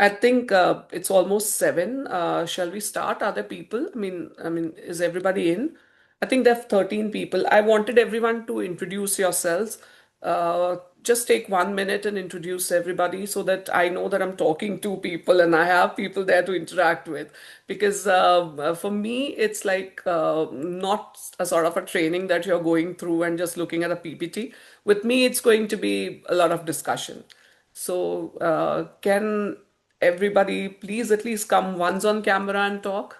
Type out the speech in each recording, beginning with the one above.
I think it's almost 7. Shall we start? Are there people? Is everybody in? I think there are 13 people. I wanted everyone to introduce yourselves. Just take 1 minute and introduce everybody so that I know that I'm talking to people and I have people there to interact with. Because for me, it's like not a sort of a training that you're going through and just looking at a PPT. With me, it's going to be a lot of discussion. So, can everybody please at least come once on camera and talk?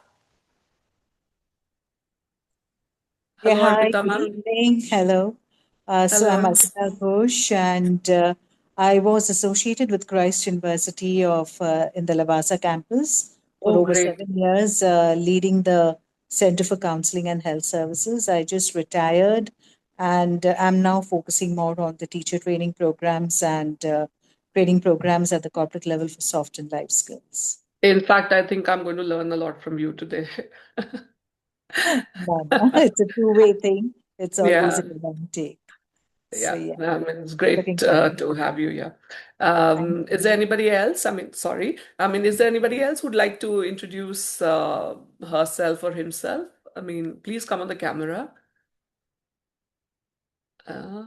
Yeah, Hello, hi, Arpita good ma'am. evening. Hello. So I'm Hello. Alpita Ghosh, and I was associated with Christ University of in the Lavasa campus for Oh, over great. 7 years, leading the Center for Counseling and Health Services. I just retired, and I'm now focusing more on the teacher training programs and training programs at the corporate level for soft and life skills. In fact, I think I'm going to learn a lot from you today. No, no, it's a two-way thing. It's always Yeah, a give and take. So yeah. yeah, It's great looking forward. to have you here. Thank Is there you. anybody else? Sorry. Is there anybody else who'd like to introduce herself or himself? Please come on the camera. Uh,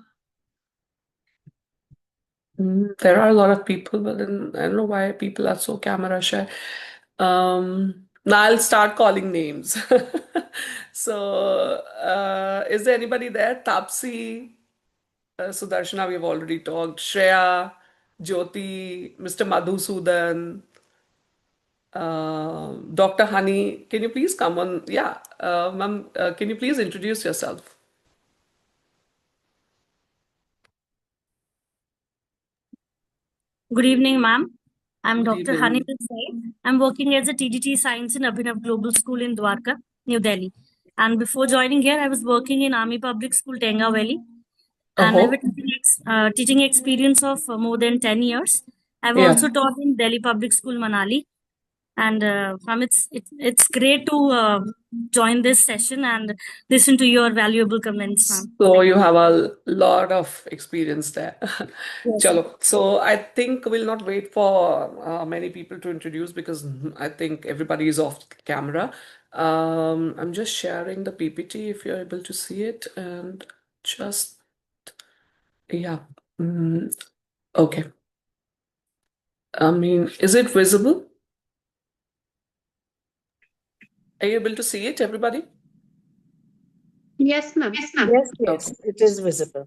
there are a lot of people, but then I don't know why people are so camera shy. Now I'll start calling names. So, is there anybody there? Tapsi, Sudarshana, we've already talked. Shreya, Jyoti, Mr. Madhusudan, Dr. Honey. Can you please come on? Yeah, ma'am, can you please introduce yourself? Good evening, ma'am. I'm Good Dr. Hani evening. Desai. I'm working as a TDT Science in Abhinav Global School in Dwarka, New Delhi. And before joining here, I was working in Army Public School, Tenga Valley. And I have a Oh, teaching experience of more than 10 years. I've yeah. also taught in Delhi Public School, Manali. And ma'am, it's great to join this session and listen to your valuable comments, ma'am. So Thank you you. have a lot of experience there. Yes, ma'am. Chalo. So I think we'll not wait for many people to introduce because I think everybody is off camera. I'm just sharing the PPT if you're able to see it and just, yeah. Mm, okay. Is it visible? Are you able to see it, everybody? Yes, ma'am. Yes, Okay. yes, it is visible.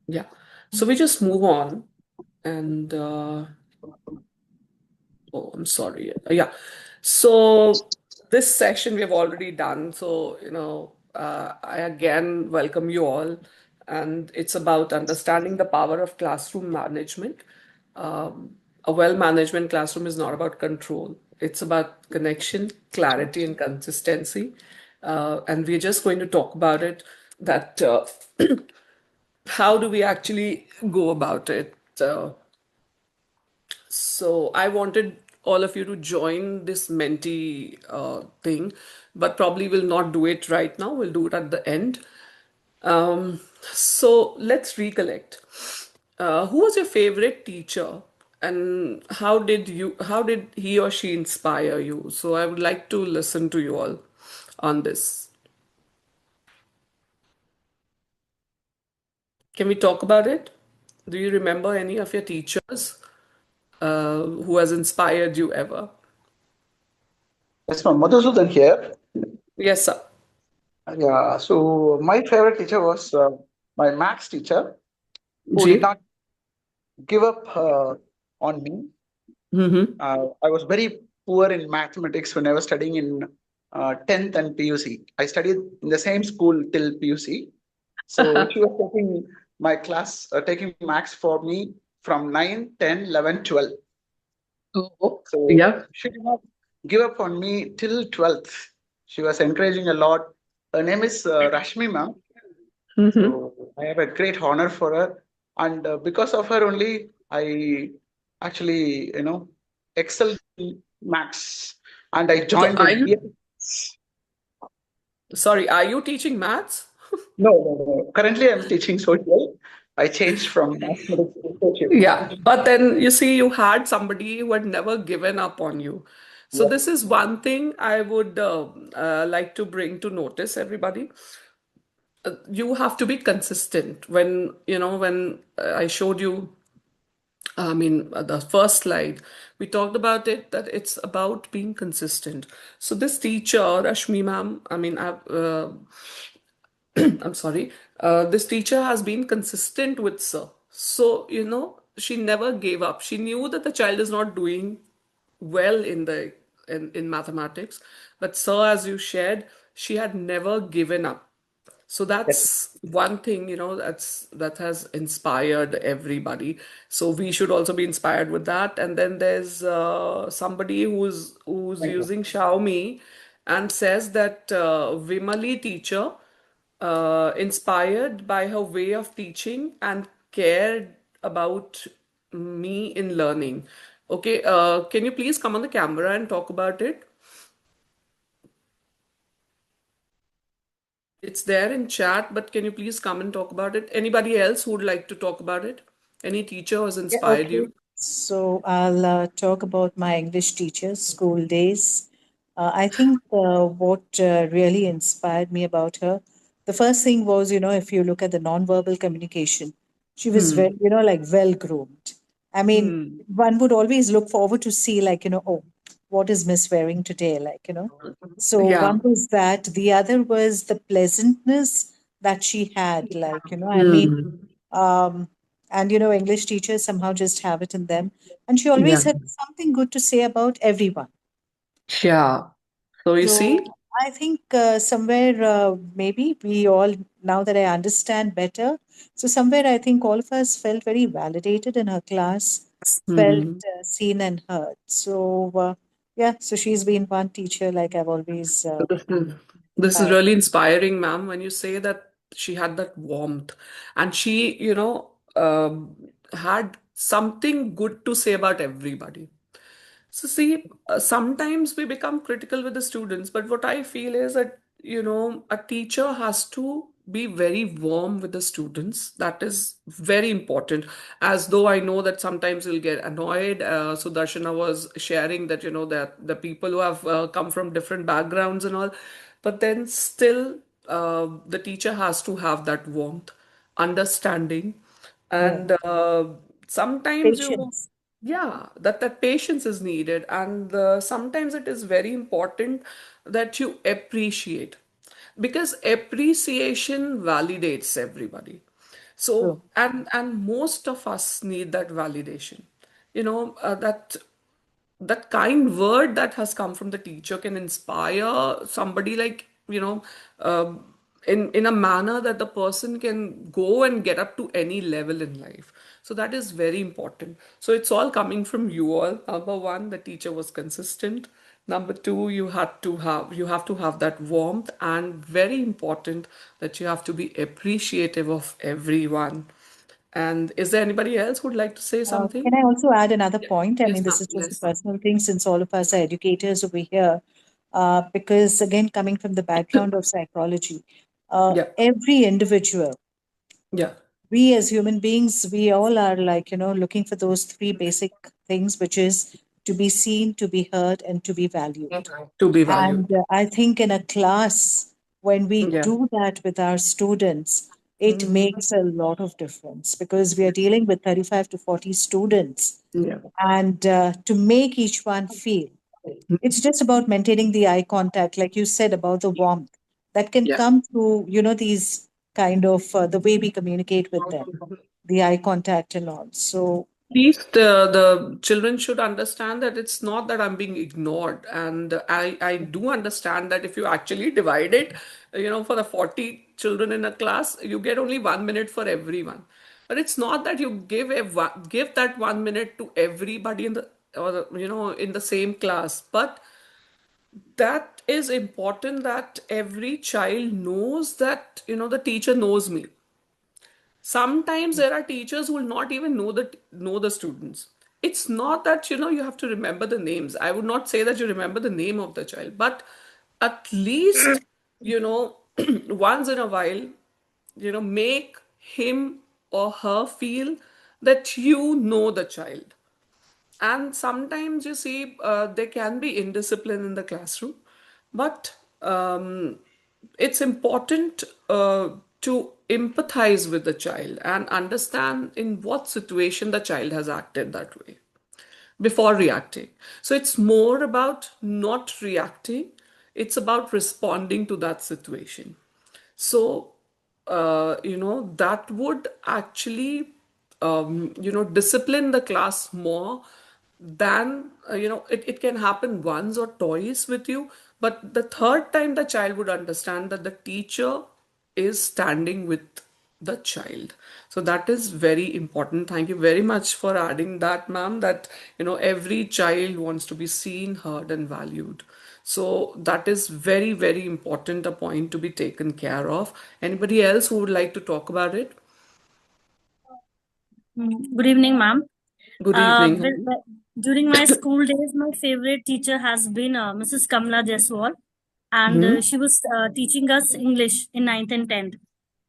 Yeah. So we just move on and oh, I'm sorry. Yeah. So this session we have already done. So, I again welcome you all. And it's about understanding the power of classroom management. A well-management classroom is not about control. It's about connection, clarity, and consistency. And we're just going to talk about it that how do we actually go about it? So I wanted all of you to join this Menti thing, but probably will not do it right now. We'll do it at the end. So let's recollect. Who was your favorite teacher, and how did he or she inspire you? So I would like to listen to you all on this. Can we talk about it? Do you remember any of your teachers who has inspired you ever? Yes, ma'am. Madhusudan here. Yes, sir. Yeah, so my favorite teacher was my maths teacher who did Ji. not give up on me. Mm-hmm. I was very poor in mathematics when I was studying in 10th and PUC. I studied in the same school till PUC. So she was taking my class, taking maths for me from 9, 10, 11, 12. Oh, So yeah. she did not give up on me till 12th. She was encouraging a lot. Her name is Rashmi ma'am. Mm-hmm. So I have a great honor for her, and because of her only, I actually excelled in maths, and I So joined are in you, BSc. sorry, are you teaching maths? No, no, no. Currently, I'm teaching social. I changed from mathematics to social. Yeah, but then you see, you had somebody who had never given up on you. So Yeah. this is one thing I would like to bring to notice, everybody. You have to be consistent. When I showed you, I mean, the first slide, we talked about it, that it's about being consistent. So this teacher, Rashmi ma'am, I mean, I'm sorry, this teacher has been consistent with Sir. So, she never gave up. She knew that the child is not doing well in mathematics, but Sir, as you shared, she had never given up. So Yes. that's one thing, that has inspired everybody. So we should also be inspired with that. And then there's somebody who's Thank you. using Xiaomi and says that Vimali teacher, inspired by her way of teaching and cared about me in learning. Okay, can you please come on the camera and talk about it? It's there in chat, but can you please come and talk about it? Anybody else who would like to talk about it? Any teacher who has Yeah, inspired okay. you? So I'll talk about my English teacher, school days. I think what really inspired me about her, the first thing was, if you look at the nonverbal communication, she was very, Hmm. like well groomed. I mean, Hmm. one would always look forward to see, like, oh, what is Miss wearing today? Like, So Yeah. one was that. The other was the pleasantness that she had. Like, I mean, Hmm. um, and English teachers somehow just have it in them, and she Yeah. always had something good to say about everyone. Yeah. So you So see? I think somewhere maybe we all, now that I understand better, so somewhere I think all of us felt very validated in her class, Hmm. felt seen and heard. So yeah, so she's been one teacher like I've always This is admired. really inspiring, ma'am, when you say that she had that warmth and she, had something good to say about everybody. So, see, sometimes we become critical with the students, but what I feel is that, a teacher has to be very warm with the students. That is very important. As though I know that sometimes you'll get annoyed. Sudarshana was sharing that, that the people who have come from different backgrounds and all, but then still, the teacher has to have that warmth, understanding, Yeah, and sometimes you patience. yeah, that patience is needed, and sometimes it is very important that you appreciate, because appreciation validates everybody. So, True. and most of us need that validation. That kind word that has come from the teacher can inspire somebody, like, in a manner that the person can go and get up to any level in life. So that is very important. So it's all coming from you all. Number one, the teacher was consistent. Number two, you have to have that warmth, and very important that you have to be appreciative of everyone. And is there anybody else who'd like to say Can something? I also add another Yeah. point? I mean, Yes, this ma'am. is just a Yes, ma'am. personal thing since all of us are educators over here. Because, again, coming from the background of psychology, Yeah. every individual, Yeah. we as human beings, we all are like, looking for those three basic things, which is to be seen, to be heard, and to be valued. To be And valued. I think in a class, when we Yeah. do that with our students, it Mhm. makes a lot of difference because we are dealing with 35 to 40 students. Yeah. And to make each one feel, it's just about maintaining the eye contact, like you said about the warmth that can Yeah. come through, these kind of the way we communicate with them, the eye contact and all. So, At least the children should understand that it's not that I'm being ignored. And I do understand that if you actually divide it, for the 40 children in a class, you get only 1 minute for everyone. But it's not that you give that 1 minute to everybody in the same class. But that is important, that every child knows that, the teacher knows me. Sometimes there are teachers who will not even know the students. It's not that, you have to remember the names. I would not say that you remember the name of the child, but at least, you know once in a while, make him or her feel that you know the child. And sometimes you see there can be indiscipline in the classroom, but it's important to empathize with the child and understand in what situation the child has acted that way before reacting. So it's more about not reacting, it's about responding to that situation. So, that would actually, discipline the class more than, it can happen once or twice with you. But the third time, the child would understand that the teacher is standing with the child. So that is very important. Thank you very much for adding that, ma'am, that, every child wants to be seen, heard, and valued. So that is very, very important, a point to be taken care of. Anybody else who would like to talk about it? Good evening, ma'am. Good Uh, evening. During my school days, my favorite teacher has been Mrs. Kamla Jaiswal, and Hmm. she was teaching us English in 9th and 10th.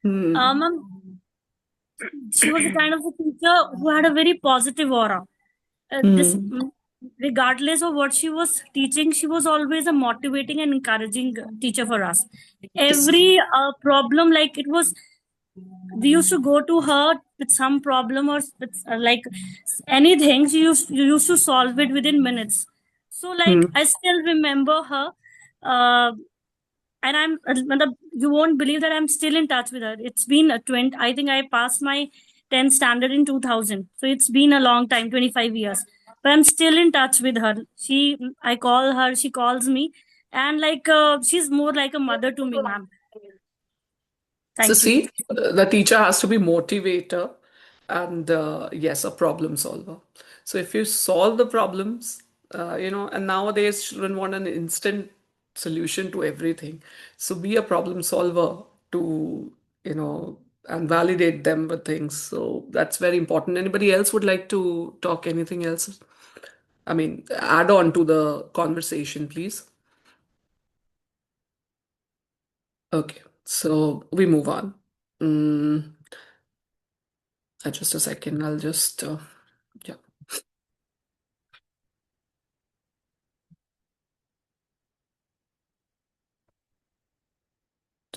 Hmm. Ma'am, she was a kind of a teacher who had a very positive aura. This, Hmm. regardless of what she was teaching, she was always a motivating and encouraging teacher for us. Every problem, like it was, we used to go to her with some problem or with, like anything. You used to solve it within minutes. So, like, Hmm. I still remember her. And you won't believe that I'm still in touch with her. It's been a 20, I think I passed my 10th standard in 2000. So it's been a long time, 25 years. But I'm still in touch with her. I call her, she calls me. And like, she's more like a mother to me, ma'am. So Thank you. see, the teacher has to be motivator and yes, a problem solver. So if you solve the problems, and nowadays children want an instant solution to everything. So be a problem solver to, and validate them with things. So that's very important. Anybody else would like to talk anything else? I mean, add on to the conversation, please. Okay, so we move on. Mm. Just a second, I'll just, yeah.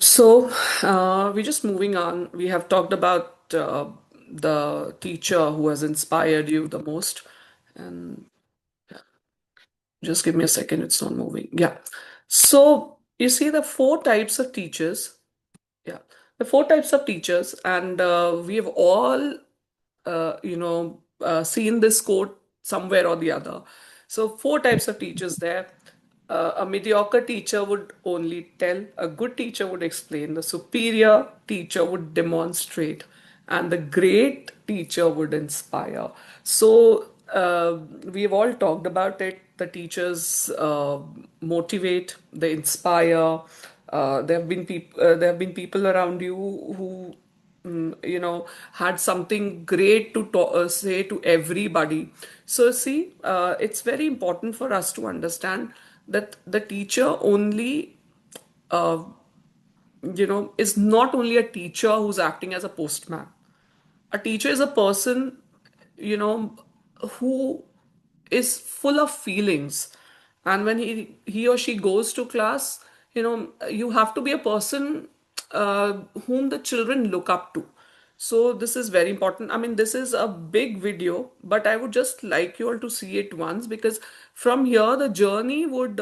So, we're just moving on. We have talked about the teacher who has inspired you the most. And just give me a second, it's not moving. Yeah. So, you see the four types of teachers. Yeah. The four types of teachers, and we have all seen this quote somewhere or the other. So, four types of teachers there. A mediocre teacher would only tell, a good teacher would explain, the superior teacher would demonstrate, and the great teacher would inspire. So, we've all talked about it. The teachers motivate, they inspire. There have been people around you who had something great to say to everybody. So, see, it's very important for us to understand that the teacher only, uh, is not only a teacher who's acting as a postman. A teacher is a person, who is full of feelings. And when he or she goes to class, you have to be a person whom the children look up to. So this is very important. I mean, this is a big video, but I would just like you all to see it once, because from here the journey would,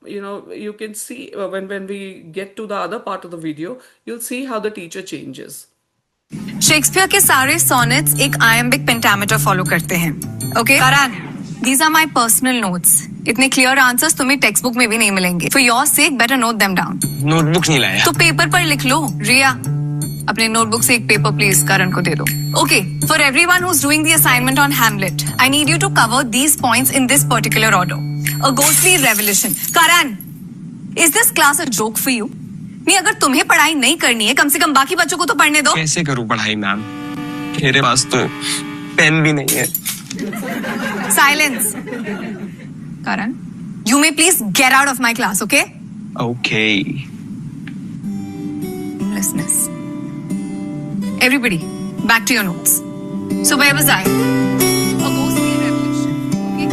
you can see when we get to the other part of the video, you'll see how the teacher changes. Shakespeare के सारे sonnets एक iambic pentameter follow करते हैं. Okay Karan, these are my personal notes. इतने clear answers तुम्हें text book में भी नहीं मिलेंगे. For your sake, better note them down. Notebook नहीं लाया. तो पेपर पर लिख लो. रिया, अपने नोटबुक से एक पेपर प्लीज करण को दे दो. Okay, for everyone who's doing the assignment on Hamlet, I need you to cover these points in this particular order. A ghostly revelation. Karan, is this class a joke for you? नहीं, अगर तुम्हें पढ़ाई नहीं करनी है, कम से कम बाकी बच्चों को तो पढ़ने दो. कैसे करूं पढ़ाई मैम? मेरे पास तो पेन भी नहीं है. Silence. Karan, you may please get out of my class, okay? Okay. Listeners. Everybody, Back to your notes. So where was I? A ghostly revelation. Okay.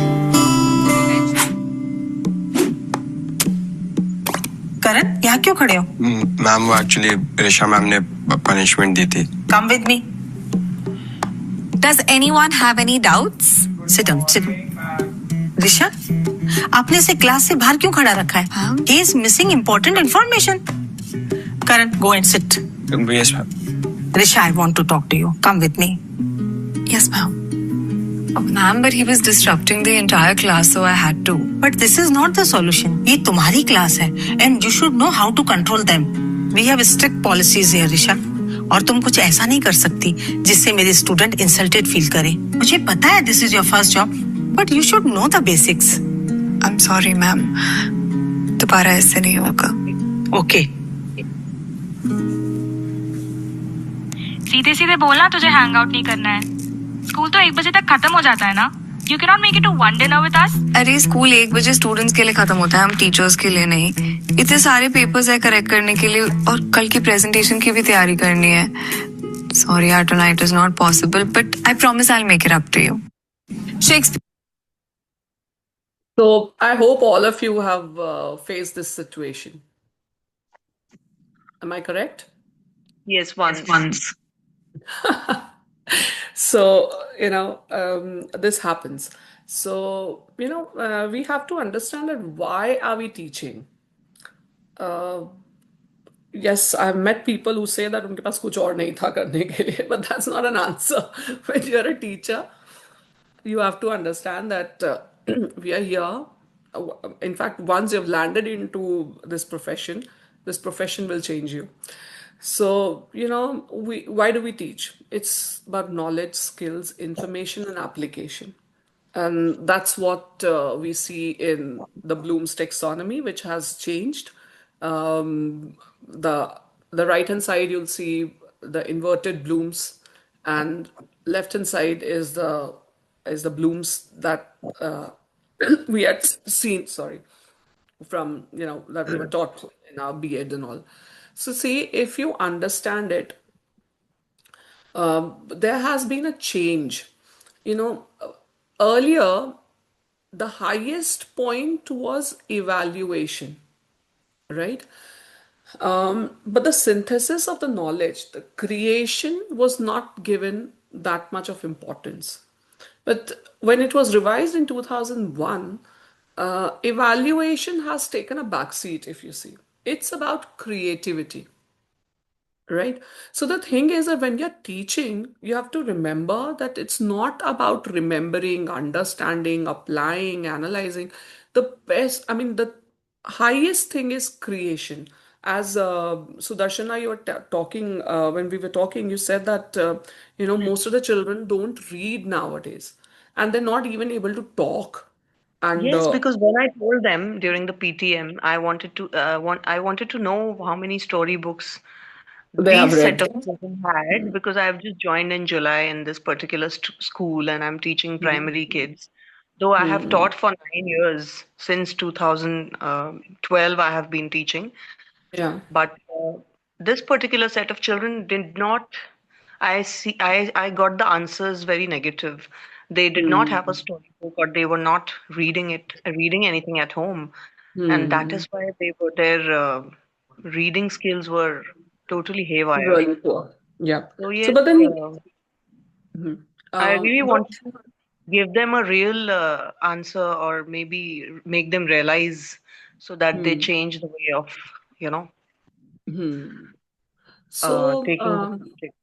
करण, यहाँ क्यों खड़े हो? मैम वो एक्चुअली ऋषा मैम ने पनिशमेंट दी थी. Come with me. Does anyone have any doubts? Sit down, sit down. ऋषा, आपने इसे class से बाहर क्यों खड़ा रखा है? हाँ? He is missing important information. Karan, go and sit. Yes ma'am. Risha, I want to talk to you. Come with me. Yes, ma'am. Oh, ma'am, but he was disrupting the entire class, so I had to. But this is not the solution. ये तुम्हारी class है, and you should know how to control them. We have strict policies here, Risha. और तुम कुछ ऐसा नहीं कर सकती जिससे मेरे स्टूडेंट इंसल्टेड फील करे. मुझे पता है this is your first job, but you should know the basics. I'm sorry, ma'am. दोबारा ऐसे नहीं होगा. Okay. सीधे सीधे बोलना तुझे हैंग आउट नहीं करना है. स्कूल तो 1 बजे तक खत्म हो जाता है ना. You can not make it to one dinner with us. अरे स्कूल 1 बजे स्टूडेंट्स के लिए खत्म होता है, हम टीचर्स के लिए नहीं. इतने सारे पेपर्स है करेक्ट करने के लिए और कल की प्रेजेंटेशन की भी तैयारी करनी है. सॉरी यार, tonight is not possible, but I promise I will make it up to you. Shakespeare. So I hope all of you have faced this situation. Am I correct? Yes, once. So, this happens. So, we have to understand that why are we teaching? Yes, I've met people who say that उनके पास कुछ और नहीं था करने के लिए, but that's not an answer. When you're a teacher, you have to understand that we are here. In fact, once you've landed into this profession will change you. So, why do we teach? It's about knowledge, skills, information, and application. And that's what we see in the Bloom's taxonomy, which has changed. The right-hand side, you'll see the inverted Bloom's, and left-hand side is the Bloom's that we had seen, from, that we were taught in our B.Ed and all. So see, if you understand it, there has been a change. Earlier, the highest point was evaluation, right? But the synthesis of the knowledge, the creation was not given that much of importance. But when it was revised in 2001, evaluation has taken a backseat, if you see. It's about creativity, right? So the thing is that when you're teaching, you have to remember that it's not about remembering, understanding, applying, analyzing. The highest thing is creation. As Sudarshana, you were talking, when we were talking, you said that, most of the children don't read nowadays, and they're not even able to talk. And Yes, because when I told them during the PTM, I wanted to know how many storybooks they have these set read. of children had, because I have just joined in July in this particular school and I'm teaching primary kids. Though I have taught for 9 years, since 2012 I have been teaching. Yeah. But this particular set of children did not. I got the answers very negative. They did not have a storybook, or they were not reading anything at home, and that is why their reading skills were totally haywire. Really poor. Yeah. So So, yes, but then, I really but want to give them a real answer, or maybe make them realize, so that they change the way of so, taking the subject.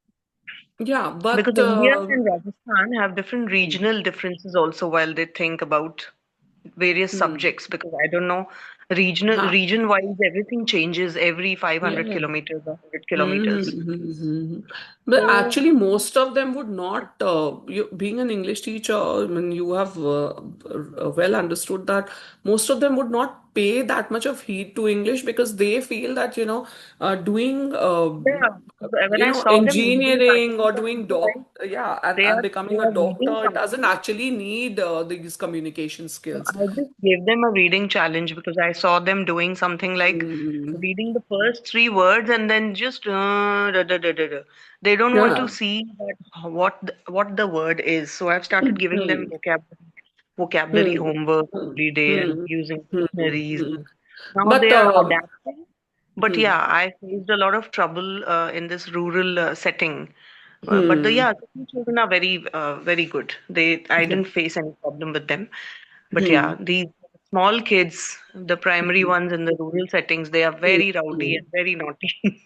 yeah, Because but India and Rajasthan have different regional differences also while they think about various subjects, because I don't know, huh. region-wise, everything changes every 500 Yeah. kilometers or 100 kilometers. But So, actually, most of them would not, being an English teacher, I mean, you have well understood that most of them would not pay that much of heed to English because they feel that, doing, yeah, when I saw them reading engineering or science doing articles, yeah, they and are becoming they a are reading doctor, it doesn't something. actually need these communication skills. I just gave them a reading challenge because I saw them doing something like Mm. reading the first 3 words and then just They don't want to Yeah. see that what the word is. So I've started giving them Hmm. vocabulary Hmm. homework Hmm. every day and Hmm. using Hmm. dictionaries. Hmm. Now But they are adapting. But hmm. yeah, I faced a lot of trouble in this rural setting. But the Hmm. yeah, city children are very good. I Yeah. didn't face any problem with them. But yeah, Hmm. these small kids, the primary ones in the rural settings, they are very rowdy Hmm. and very naughty.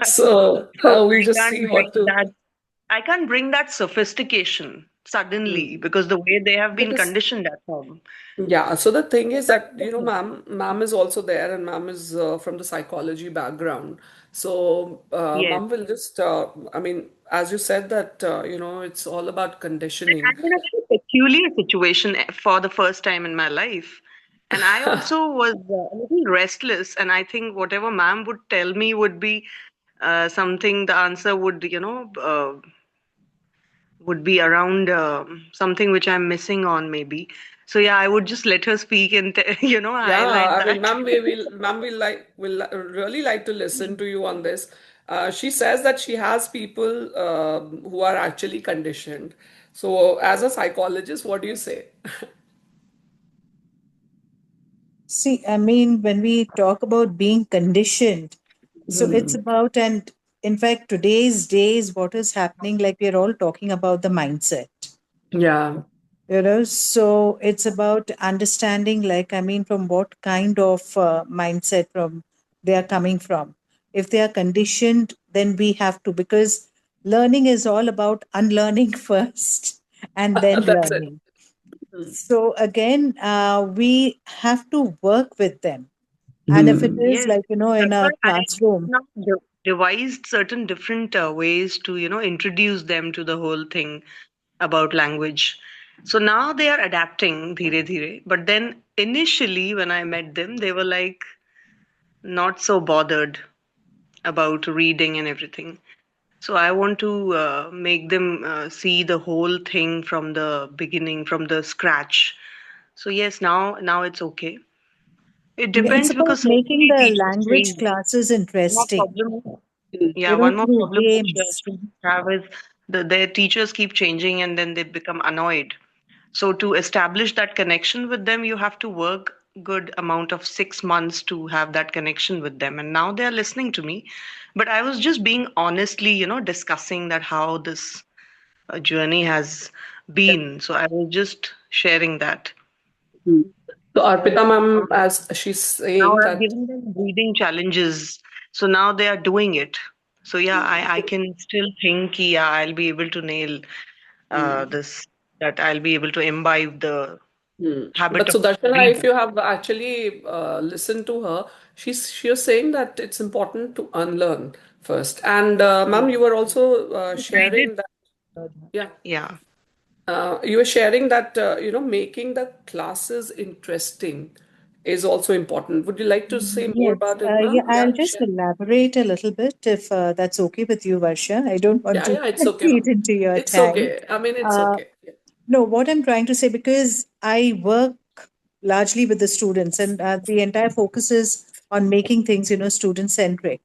So So we'll I just can't see bring what to. that. I can't bring that sophistication suddenly Hmm. because the way they have been Because conditioned at home. yeah, so the thing is That's that, the thing. ma'am is also there, and ma'am is from the psychology background. So, Yes. ma'am will just, I mean, as you said that, it's all about And conditioning. I'm in a very peculiar situation for the first time in my life. And I also was a little restless. And I think whatever ma'am would tell me would be something, the answer would be around something which I'm missing on maybe. So yeah, I would just let her speak and Yeah, highlight I mean, that. ma'am really like to listen to you on this. She says that she has people who are actually conditioned. So, as a psychologist, what do you say? See, I mean, when we talk about being conditioned, so it's Hmm. about, and in fact, today's days, what is happening, like we're all talking about the mindset. Yeah. So it's about understanding, like, I mean, from what kind of mindset from they are coming from. If they are conditioned, then we have to, because learning is all about unlearning first and then That's it. learning. Hmm. So again, we have to work with them. And if it Hmm. is Yes, like, in that's why a I classroom, now devised certain different ways to, introduce them to the whole thing about language. So now they are adapting dheere dheere. But then initially when I met them, they were like not so bothered about reading and everything. So I want to make them see the whole thing from the beginning, from the scratch. So yes, now it's okay. It yeah, it's depends about because making certainly the teachers language change. classes One more interesting, problem, yeah, one more through problem which games. students have is their teachers keep changing and then they become annoyed. So to establish that connection with them, you have to work good amount of 6 months to have that connection with them. And now they are listening to me. But I was just being honestly, discussing that how this journey has been. So I was just sharing that. Hmm. So Arpita ma'am, as she's Now saying I've that, given them reading challenges. So now they are doing it. So yeah, I can still think, yeah, I'll be able to nail hmm, this, that I'll be able to imbibe the habit but of Sudarshana, if reading. you have actually listened to her, she was saying that it's important to unlearn first. And ma'am, you were also I did. sharing that, yeah, Yeah. you were sharing that making the classes interesting is also important. Would you like to say more Yes, about it, yeah, ma'am? I'll Yeah, just share. elaborate a little bit if that's okay with you, Varsha. I don't want Yeah, to yeah, it's okay, eat ma'am. into your It's time. okay. I mean, it's Uh, okay. Yeah. no, what I'm trying to say, because I work largely with the students, and the entire focus is on making things, student centric.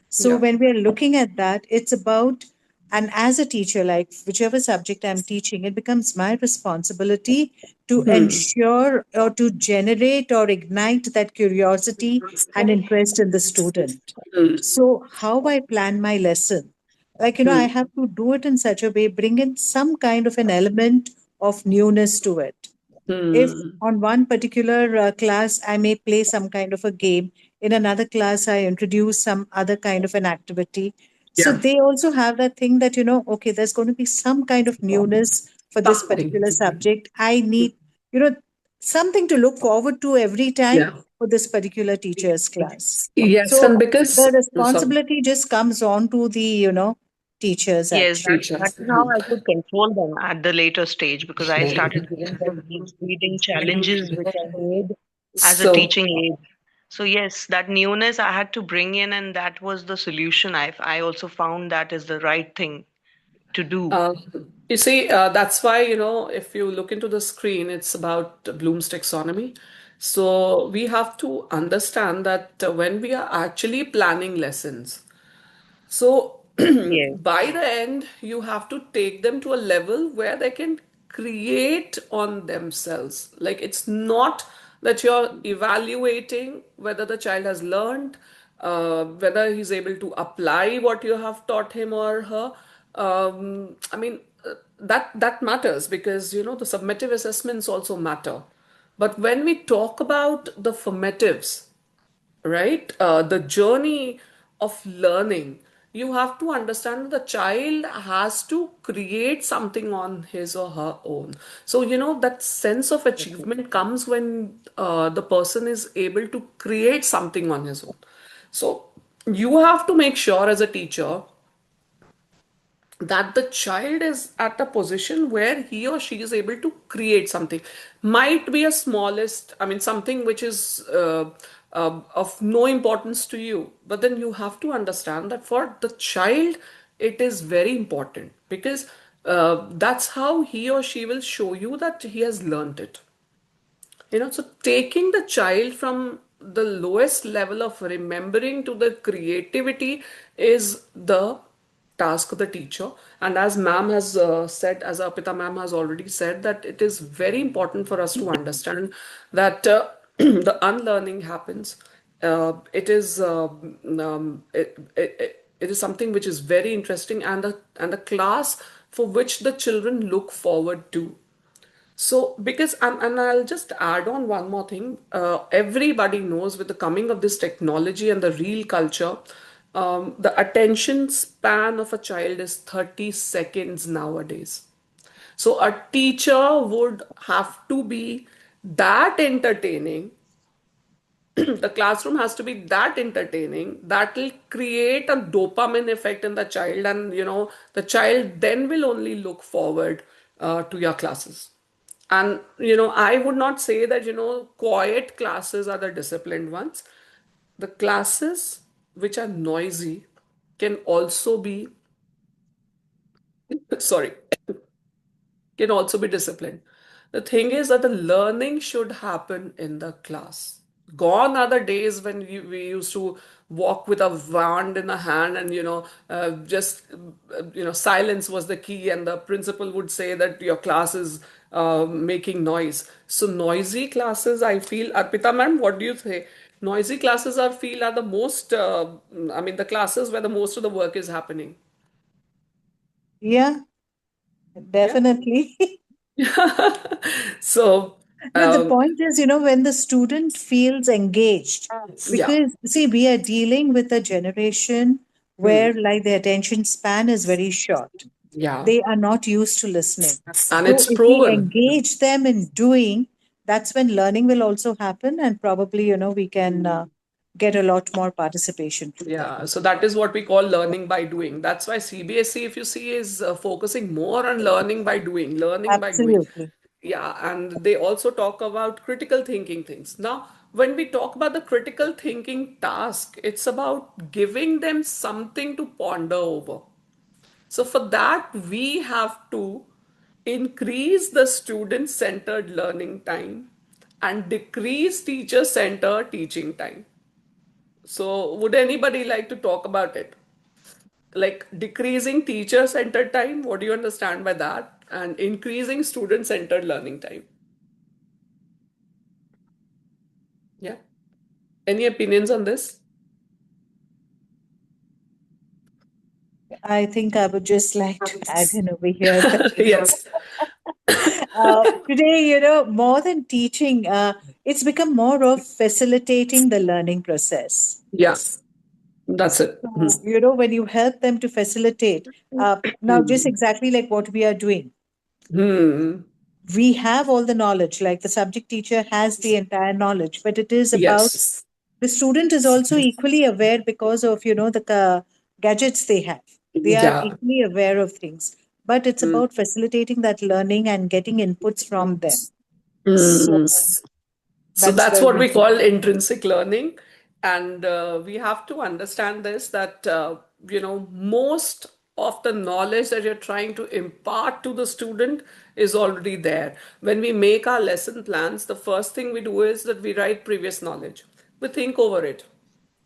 So Yeah. when we are looking at that, it's about, and as a teacher, like whichever subject I'm teaching, it becomes my responsibility to Hmm. ensure or to generate or ignite that curiosity and interest in the student. Hmm. So, how I plan my lesson, like, I Hmm. have to do it in such a way, bring in some kind of an element of newness to it. If Hmm. on one particular class I may play some kind of a game, in another class I introduce some other kind of an activity. So Yeah. they also have that thing that, okay, there's going to be some kind of newness for this Something. particular subject. I need, you know, something to look forward to every time Yeah. for this particular teacher's class. Yes, and So the because sorry, responsibility just comes on to the, teachers Yes, actually. that's teachers. how I could control them at the later stage because I started giving them these reading challenges which I made as a So, teaching aid. So yes, that newness I had to bring in, and that was the solution. I also found that is the right thing to do. uh, you see, that's why, if you look into the screen, it's about Bloom's taxonomy. So we have to understand that when we are actually planning lessons, so Yes. by the end, you have to take them to a level where they can create on themselves. Like it's not that you're evaluating whether the child has learned, whether he's able to apply what you have taught him or her. I mean, that matters because the summative assessments also matter. But when we talk about the formatives, right? The journey of learning, you have to understand the child has to create something on his or her own. So, that sense of achievement comes when the person is able to create something on his own. So, you have to make sure as a teacher that the child is at a position where he or she is able to create something. Might be a smallest, I mean, something which is of no importance to you, but then you have to understand that for the child it is very important because that's how he or she will show you that he has learned it. So taking the child from the lowest level of remembering to the creativity is the task of the teacher. And as ma'am has said, as Arpita ma'am has already said, that it is very important for us to understand that the unlearning happens. It is something which is very interesting, and the class for which the children look forward to. So, because, and I'll just add on one more thing. Everybody knows with the coming of this technology and the real culture, the attention span of a child is 30 seconds nowadays. So, a teacher would have to be that entertaining. The classroom has to be that entertaining that will create a dopamine effect in the child, and the child then will only look forward to your classes. And I would not say that quiet classes are the disciplined ones. The classes which are noisy can also be sorry, can also be disciplined. The thing is that the learning should happen in the class. Gone are the days when we used to walk with a wand in a hand, and just silence was the key, and the principal would say that your class is making noise. So noisy classes, I feel, Arpita ma'am, what do you say? Noisy classes I feel are the most. I mean, the classes where the most of the work is happening. Yeah, Yeah. definitely. So, No, the point is, when the student feels engaged, yeah. because see, we are dealing with a generation where like the attention span is very short. Yeah. They are not used to listening. And So it's if we proven. engage them in doing, that's when learning will also happen, and probably, we can get a lot more participation from them. Yeah. So that is what we call learning by doing. That's why CBSE, if you see, is focusing more on learning by doing, learning by doing. Absolutely. Yeah. And they also talk about critical thinking things. Now, when we talk about the critical thinking task, it's about giving them something to ponder over. So for that, we have to increase the student-centered learning time and decrease teacher-centered teaching time. So would anybody like to talk about it? Like decreasing teacher-centered time, what do you understand by that? And increasing student-centered learning time. Yeah. Any opinions on this? I think I would just like to add in over here that, Yes. today, more than teaching, it's become more of facilitating the learning process. Yeah. That's it. So, when you help them to facilitate, now just exactly like what we are doing, Hmm. we have all the knowledge, like the subject teacher has the entire knowledge, but it is about Yes. the student is also equally aware because of, the gadgets they have. They are Yeah. equally aware of things, but it's Mm. about facilitating that learning and getting inputs from them. So Mm. So that's that's very what we call important. intrinsic learning. And we have to understand this that, most of the knowledge that you're trying to impart to the student is already there. When we make our lesson plans, the first thing we do is that we write previous knowledge. We think over it,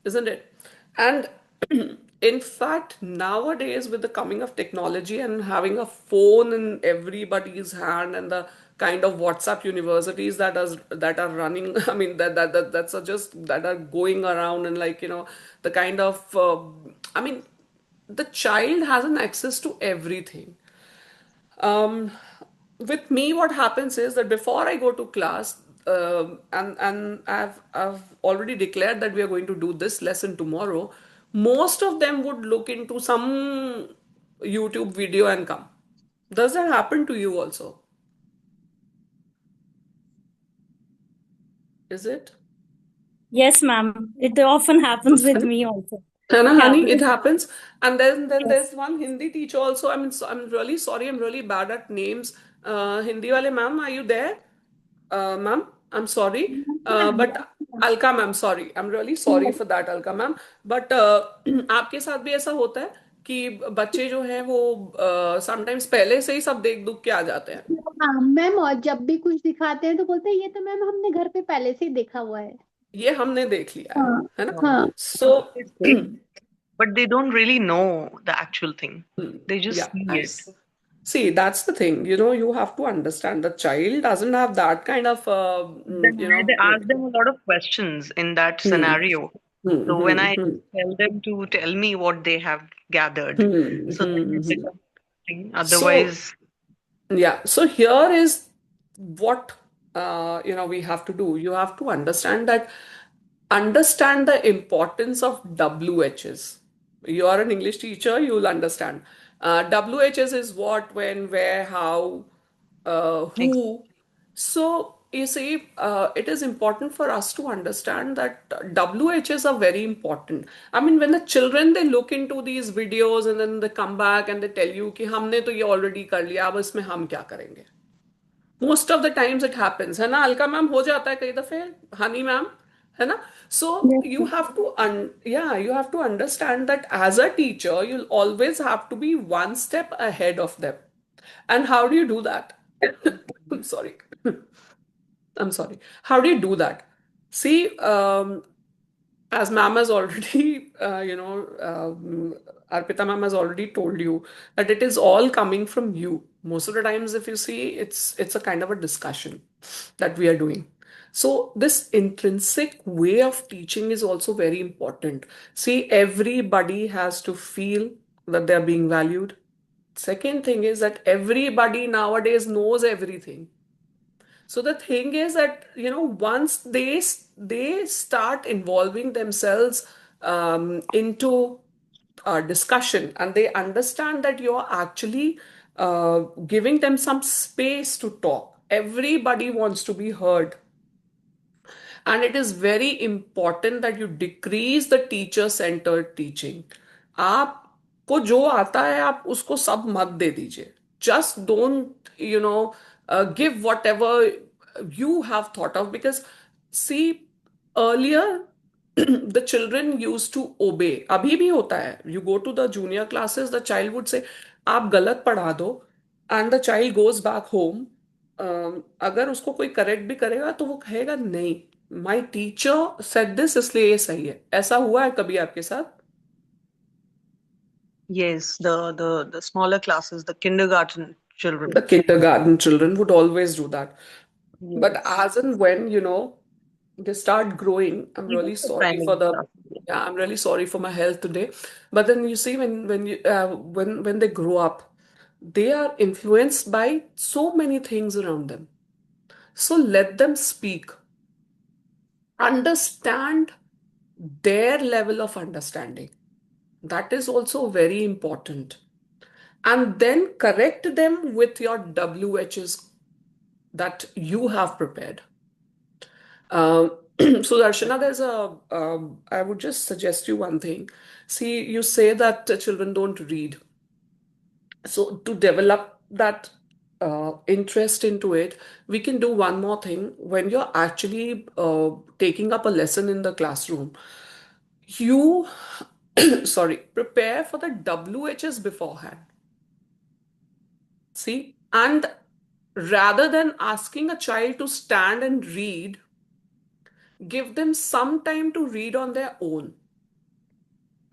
isn't it? And In fact, nowadays with the coming of technology and having a phone in everybody's hand and the kind of WhatsApp universities that are running, I mean that's are just that are going around and like the kind of I mean the child has an access to everything. Um, with me, what happens is that before I go to class, and I've already declared that we are going to do this lesson tomorrow. Most of them would look into some YouTube video and come. Does that happen to you also? Is it? Yes, ma'am. It often happens with me also. है ना, Yeah, honey, it because happens. And then yes. there's one Hindi teacher also. I mean, so I'm really sorry. I'm really bad at names. Hindi wale ma'am, are you there? Ma'am, I'm sorry. But Alka ma'am, sorry. I'm really sorry for that, Alka ma'am. But आपके साथ भी ऐसा होता है कि बच्चे जो हैं वो समटाइम्स पहले से ही सब देख दुख के आ जाते हैं. हाँ मैम, और जब भी कुछ दिखाते हैं तो बोलते हैं ये तो मैम हमने घर पे पहले से ही देखा हुआ है। ये हमने देख लिया हाँ है ना? हाँ So But they don't really know the actual thing. They just yeah, see it. see, that's the thing. You have to understand the child doesn't have that kind of, Then I ask them a lot of questions in that scenario. So when I tell them to tell me what they have gathered, so then it becomes interesting. Otherwise, yeah. So here is what we have to do. You have to understand the importance of WHs. You are an English teacher, you'll understand. WHs is what, when, where, how, who. So you see, it is important for us to understand that WHs are very important. I mean, when the children they look into these videos and then they come back and they tell you कि हमने तो ये already कर लिया, अब इसमें हम क्या करेंगे? Most of the times it happens, है ना? अलका मैम हो जाता है कई दफे, हनी मैम, है ना? So you have to you have to understand that as a teacher, you'll always have to be one step ahead of them. And how do you do that? I'm sorry. I'm sorry. How do you do that? See, as ma'am has already, Arpita ma'am has already told you that it is all coming from you. Most of the times, if you see, it's a kind of a discussion that we are doing. So this intrinsic way of teaching is also very important. See, everybody has to feel that they're being valued. Second thing is that everybody nowadays knows everything. So the thing is that once they start involving themselves into discussion and they understand that you're actually giving them some space to talk. Everybody wants to be heard. And it is very important that you decrease the teacher-centered teaching. आपको जो आता है आप उसको सब मत दे दीजिए. Just don't, give whatever you have thought of, because see, earlier the children used to obey. अभी भी होता है. You go to the junior classes, the child would say, आप गलत पढ़ा दो, and the child goes back home. अगर उसको कोई करेक्ट भी करेगा तो वो कहेगा नहीं, माई टीचर सेड दिस, इसलिए ये सही है. ऐसा हुआ है कभी आपके साथ? yes, the smaller classes, the kindergarten children. The kindergarten children would always do that. But Yes. as and when, they start growing, I'm Even really the sorry primary for the, classes. yeah, I'm really sorry for my health today. But then you see, when they grow up, they are influenced by so many things around them. So let them speak. Understand their level of understanding. That is also very important. And then correct them with your WHs that you have prepared. So Darshana, I would just suggest you one thing. See, you say that children don't read. So to develop that interest into it, we can do one more thing. When you're actually taking up a lesson in the classroom, you, sorry, prepare for the WHs beforehand. See, and rather than asking a child to stand and read, give them some time to read on their own.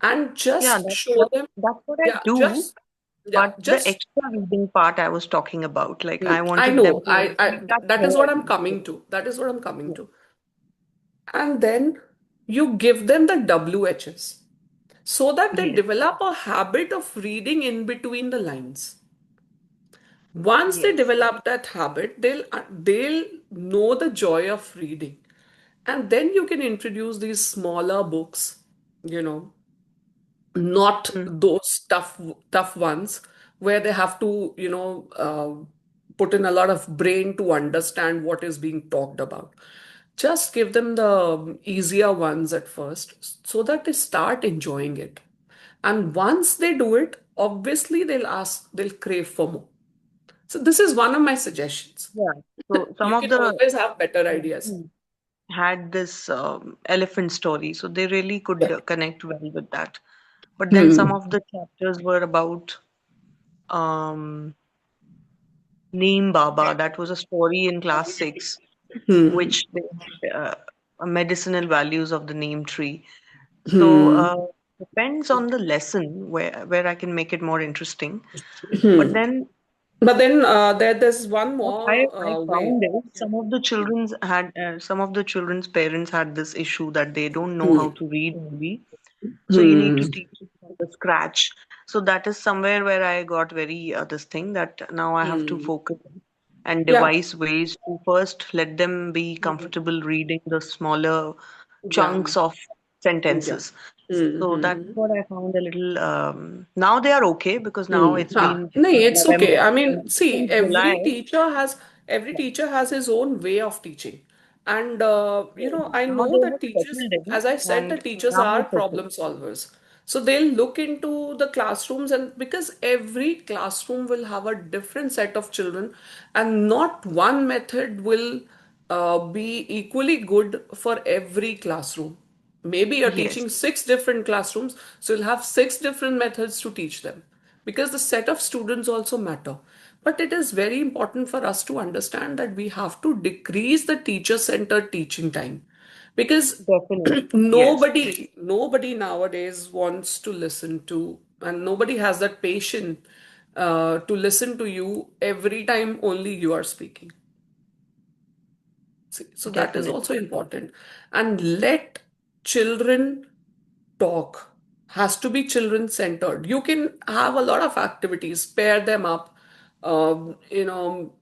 and Yeah, just show them. that's what I Yeah, do. yeah, But the just extra reading part I was talking about, like I I wanted them know. to touch That is more. what I'm coming to. That is what I'm coming to. And then you give them the WHS so that they Yes, develop a habit of reading in between the lines. Once they yes, develop that habit, they'll know the joy of reading. And then you can introduce these smaller books, you know, not mm, those tough ones where they have to, put in a lot of brain to understand what is being talked about. Just give them the easier ones at first so that they start enjoying it. And once they do it, obviously they'll crave for more. So this is one of my suggestions. yeah. So some You of can the always have better ideas. lessons had this elephant story, so they really could Yeah. connect well with that. But then some Hmm. of the chapters were about um, Neem Baba. That was a story in class six, Hmm. which they had medicinal values of the neem tree. So Hmm. depends on the lesson where I can make it more interesting. But Hmm. then But then there's one what I more way. found is some of the children's parents had this issue that they don't know Hmm. how to read only. So you need to Hmm. teach it from the scratch. So that is somewhere where I got very this thing that now I have to Hmm. focus and Yeah. devise ways to first let them be comfortable reading the smaller Yeah. chunks of Yeah. sentences. So that's Hmm. what I found a little. Now they are okay because now it's हाँ, been नहीं, it's okay. November I and mean, see, since July. every Yeah, teacher has his own way of teaching. And yes, I now know they that have teachers, settled in as I said, the and teachers now are it's okay. problem solvers. So they'll look into the classrooms, and because every classroom will have a different set of children, and not one method will be equally good for every classroom. Maybe you're Yes, teaching six different classrooms, so you'll have six different methods to teach them because the set of students also matter. But it is very important for us to understand that we have to decrease the teacher-centered teaching time because definitely. Yes, nobody nowadays wants to listen to, and nobody has that patience to listen to you every time only you are speaking. So that is definitely. also important. And let children talk. Has to be children centered. You can have a lot of activities, pair them up, um, you know,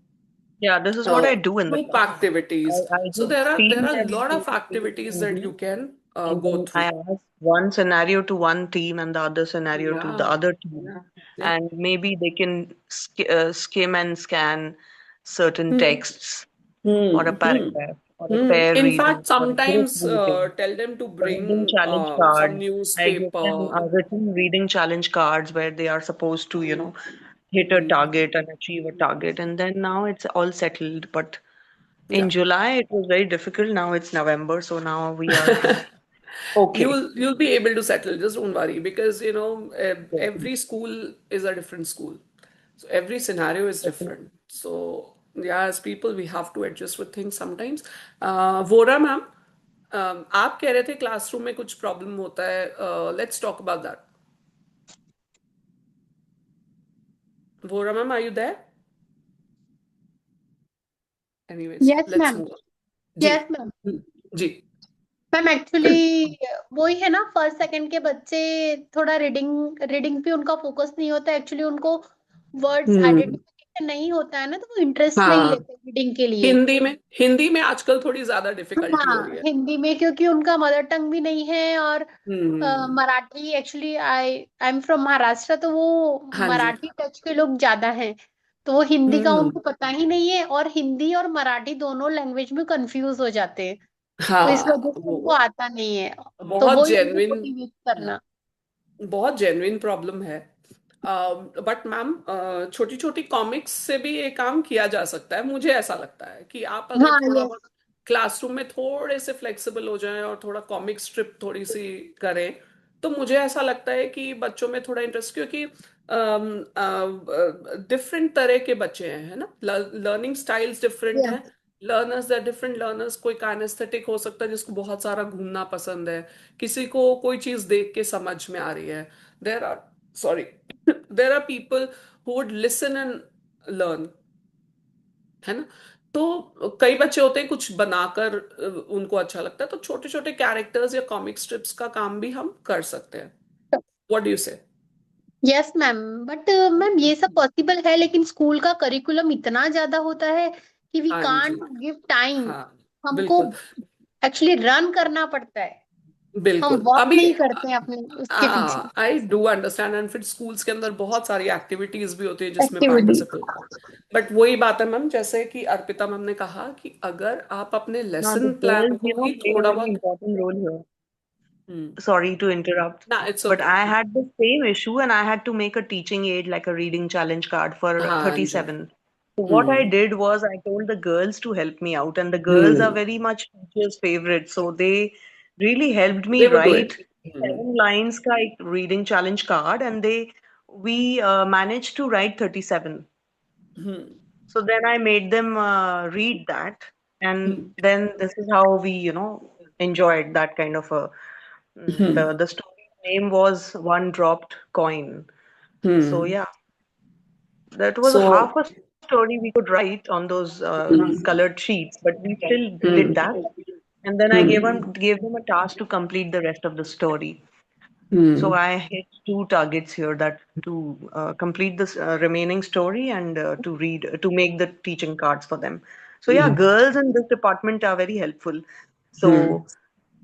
Yeah, this is what I do in the group class. activities. I So just there team are a them lot to of A, B, activities and that D, you can and go then I through. ask one scenario to one team and the other scenario to the Yeah, other team, yeah, yeah. and maybe they can skim and scan certain Hmm. texts or a Hmm. Hmm. paragraph or a pair In reading fact, or a group sometimes reading. tell them to Reading bring challenge some cards. I give them newspaper. written reading challenge cards where they are supposed to, hit a Hmm. target and achieve a target. And then now it's all settled. But in Yeah. July, it was very difficult. Now it's November, so now we are okay. You'll be able to settle, just don't worry, because Yeah, every school is a different school, so every scenario is different. definitely. So yeah, as people we have to adjust with things sometimes. Vora ma'am, आप कह रहे थे classroom में कुछ problem होता है, let's talk about that. Vora ma'am, are you there? Anyways, yes let's ma'am. move on. जी. Yes ma'am. जी. मैम एक्चुअली वही है ना, फर्स्ट सेकंड के बच्चे थोड़ा रीडिंग रीडिंग पे उनका फोकस नहीं होता एक्चुअली. उनको वर्ड्स हम्म. आइडेंटिफिकेशन नहीं होता है ना, तो वो इंटरेस्ट नहीं हाँ. लेते रीडिंग के लिए. हिंदी में आजकल थोड़ी ज्यादा डिफिकल्टी हो रही हाँ, है. हिंदी में क्योंकि उनका मदर टंग भी नहीं है. और hmm. Marathi actually I am from Maharashtra, तो वो हाँ जी. मराठी टच के लोग ज्यादा हैं. तो वो हिंदी का हम्म. उनको पता ही नहीं है, और हिंदी और मराठी दोनों लैंग्वेज में कंफ्यूज हो जाते हैं. तो इस हाँ, वजह से उनको वो आता नहीं है. तो बहुत वही उनको जेन्युइन मोटिवेट करना. बहुत जेन्युइन प्रॉब्लम है. बट मैम, छोटी छोटी कॉमिक्स से भी ये काम किया जा सकता है. मुझे ऐसा लगता है कि आप अगर हाँ, थोड़ा यस. बहुत क्लासरूम में थोड़े से फ्लेक्सिबल हो जाएं और थोड़ा कॉमिक स्ट्रिप थोड़ी सी करें, तो मुझे ऐसा लगता है कि बच्चों में थोड़ा इंटरेस्ट, क्योंकि डिफरेंट तरह के बच्चे हैं, है ना, लर्निंग स्टाइल्स डिफरेंट यस. हैं, लर्नर्स, देयर डिफरेंट लर्नर्स। कोई काइनेस्थेटिक हो सकता है जिसको बहुत सारा घूमना पसंद है, किसी को कोई चीज देख के समझ में आ रही है। There are, sorry, there are people who would listen and learn, है ना। तो कई बच्चे होते हैं कुछ बनाकर उनको अच्छा लगता है, तो छोटे छोटे कैरेक्टर्स या कॉमिक स्ट्रिप्स का काम भी हम कर सकते हैं। व्हाट डू यू से? यस मैम, बट मैम ये सब पॉसिबल है, लेकिन स्कूल का करिकुलम इतना ज्यादा होता है कि वी हाँ जी। Can't give time. हाँ, हमको बिल्कुल एक्चुअली रन करना पड़ता है, हम बिल्कुल। वॉक अभी नहीं करते हैं अपने उसके पीछे। आई डू अंडरस्टैंड, एंड फिर स्कूल्स के अंदर बहुत सारी एक्टिविटीज भी होती है जिसमें एक्टिविटी। पार्टिसिपेट। बट वही बात है मैम, जैसे कि अर्पिता मैम ने कहा कि अगर आप अपने Now the lesson plan girls, को ही play a थोड़ा very बहुत। important role here. Hmm. Sorry to interrupt, ना, it's but okay. I had the same issue and I had to make a teaching aid, like a reading challenge card for हाँ जी। 37. So what I hmm. did was I told the girls to help me out, and the girls are hmm. very much teachers' favorite. So they really helped me they would do write it. 7 lines ka ek reading challenge card, and we managed to write 37. Hmm. So then I made them read that, and hmm. then this is how we, enjoyed that kind of a. Hmm. The story name was One Dropped Coin. So hmm. yeah, that was so half a story we could write on those colored sheets, but we still did that. And then I gave them a task to complete the rest of the story. So I hit 2 targets here, that to complete this remaining story and to make the teaching cards for them. So yeah, girls in this department are very helpful. So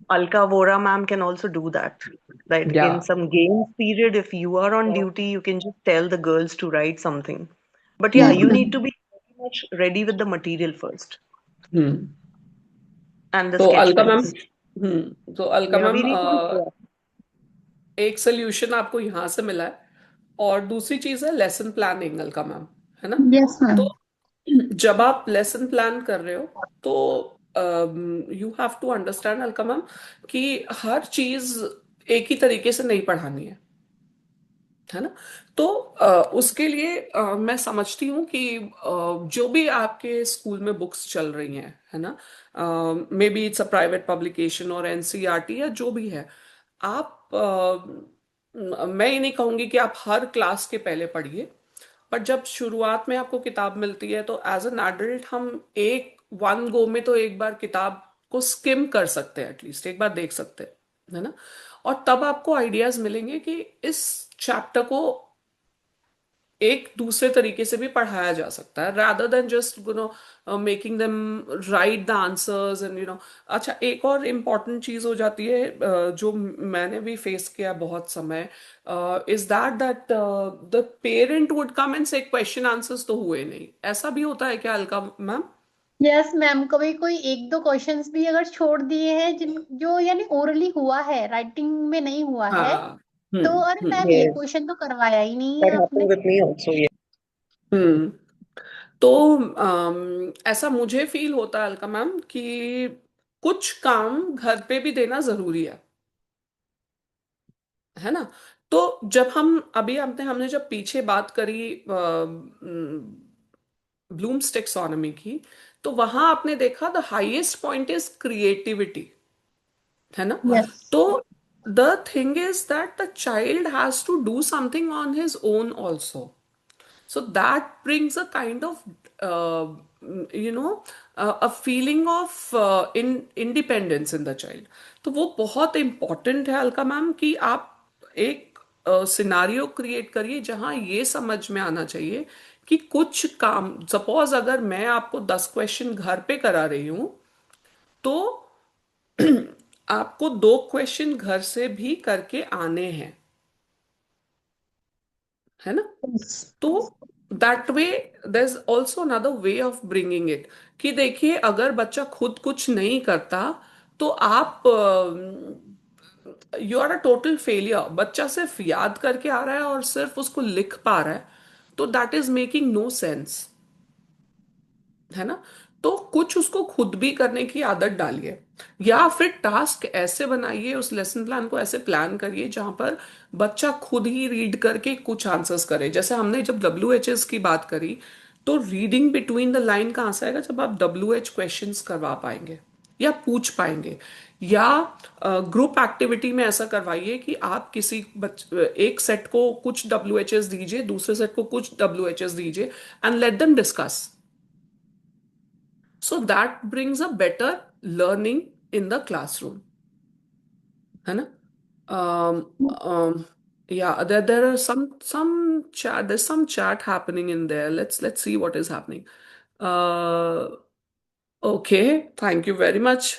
Alka Vora ma'am can also do that. Right? या। In some games period, if you are on duty, you can just tell the girls to write something. But yeah, Yes you ma'am. need to be very much ready with the material first hmm. and the तो sketch Alka ma'am, pens. Alka Yeah, we ma'am, need to be proactive. एक solution आपको यहाँ से मिला है, और दूसरी चीज है लेसन प्लानिंग, अलका मैम, है ना। Yes ma'am. तो जब आप लेसन प्लान कर रहे हो, तो you have to understand, Alka ma'am, कि हर चीज एक ही तरीके से नहीं पढ़ानी है ना। तो उसके लिए मैं समझती हूँ कि जो भी आपके स्कूल में बुक्स चल रही हैं, है ना, may be it's a private publication और एनसीईआरटी या जो भी है, आप मैं ये नहीं कहूंगी कि आप हर क्लास के पहले पढ़िए, पर जब शुरुआत में आपको किताब मिलती है तो एज एन एडल्ट हम एक वन गो में तो एक बार किताब को स्किम कर सकते हैं, एटलीस्ट एक बार देख सकते हैं, है ना। और तब आपको आइडियाज मिलेंगे कि इस चैप्टर को एक दूसरे तरीके से भी पढ़ाया जा सकता है, rather then just making them write the answers and अच्छा, एक और इम्पॉर्टेंट चीज हो जाती है, जो मैंने भी फेस किया बहुत समय, is that the parent would come and से क्वेश्चन आंसर्स तो हुए नहीं। ऐसा भी होता है क्या, अलका मैम? यस मैम, कभी कोई एक दो क्वेश्चंस भी अगर छोड़ दिए हैं जिन जो यानी ओरली हुआ है, राइटिंग में नहीं हुआ है, हाँ। तो अरे मैम ये Yes, क्वेश्चन तो करवाया ही नहीं that है आपने। happened with me also. Yeah. हम्म। तो ऐसा मुझे फील होता है, अलका मैम, कि कुछ काम घर पे भी देना जरूरी है ना। तो जब हम अभी हमने जब पीछे बात करी ब्लूम्स टेक्सोनॉमी की, तो वहां आपने देखा the highest point is creativity, है ना। यस। तो the thing is that the child has to do something on his own also, so that brings a kind of you know a feeling of independence in the child। तो वो बहुत important है, Alka ma'am, कि आप एक scenario create करिए जहां ये समझ में आना चाहिए कि कुछ काम, सपोज अगर मैं आपको 10 क्वेश्चन घर पे करा रही हूं, तो आपको 2 क्वेश्चन घर से भी करके आने हैं, है ना। तो that way there is also another way of bringing it, कि देखिए अगर बच्चा खुद कुछ नहीं करता तो आप you are a total failure. बच्चा सिर्फ याद करके आ रहा है और सिर्फ उसको लिख पा रहा है, तो that is making no sense, है ना। तो कुछ उसको खुद भी करने की आदत डालिए, या फिर टास्क ऐसे बनाइए, उस लेसन प्लान को ऐसे प्लान करिए जहां पर बच्चा खुद ही रीड करके कुछ आंसर्स करे। जैसे हमने जब WHS की बात करी, तो रीडिंग बिटवीन द लाइन कहाँ से आएगा? जब आप WH क्वेश्चंस करवा पाएंगे या पूछ पाएंगे, या ग्रुप एक्टिविटी में ऐसा करवाइए कि आप एक सेट को कुछ WHs दीजिए, दूसरे सेट को कुछ WHs दीजिए, and let them discuss. So that brings a better learning in the classroom. है ना? Yeah, there are some chat. There's some chat happening in there. Let's see what is happening. Uh, okay, thank you very much.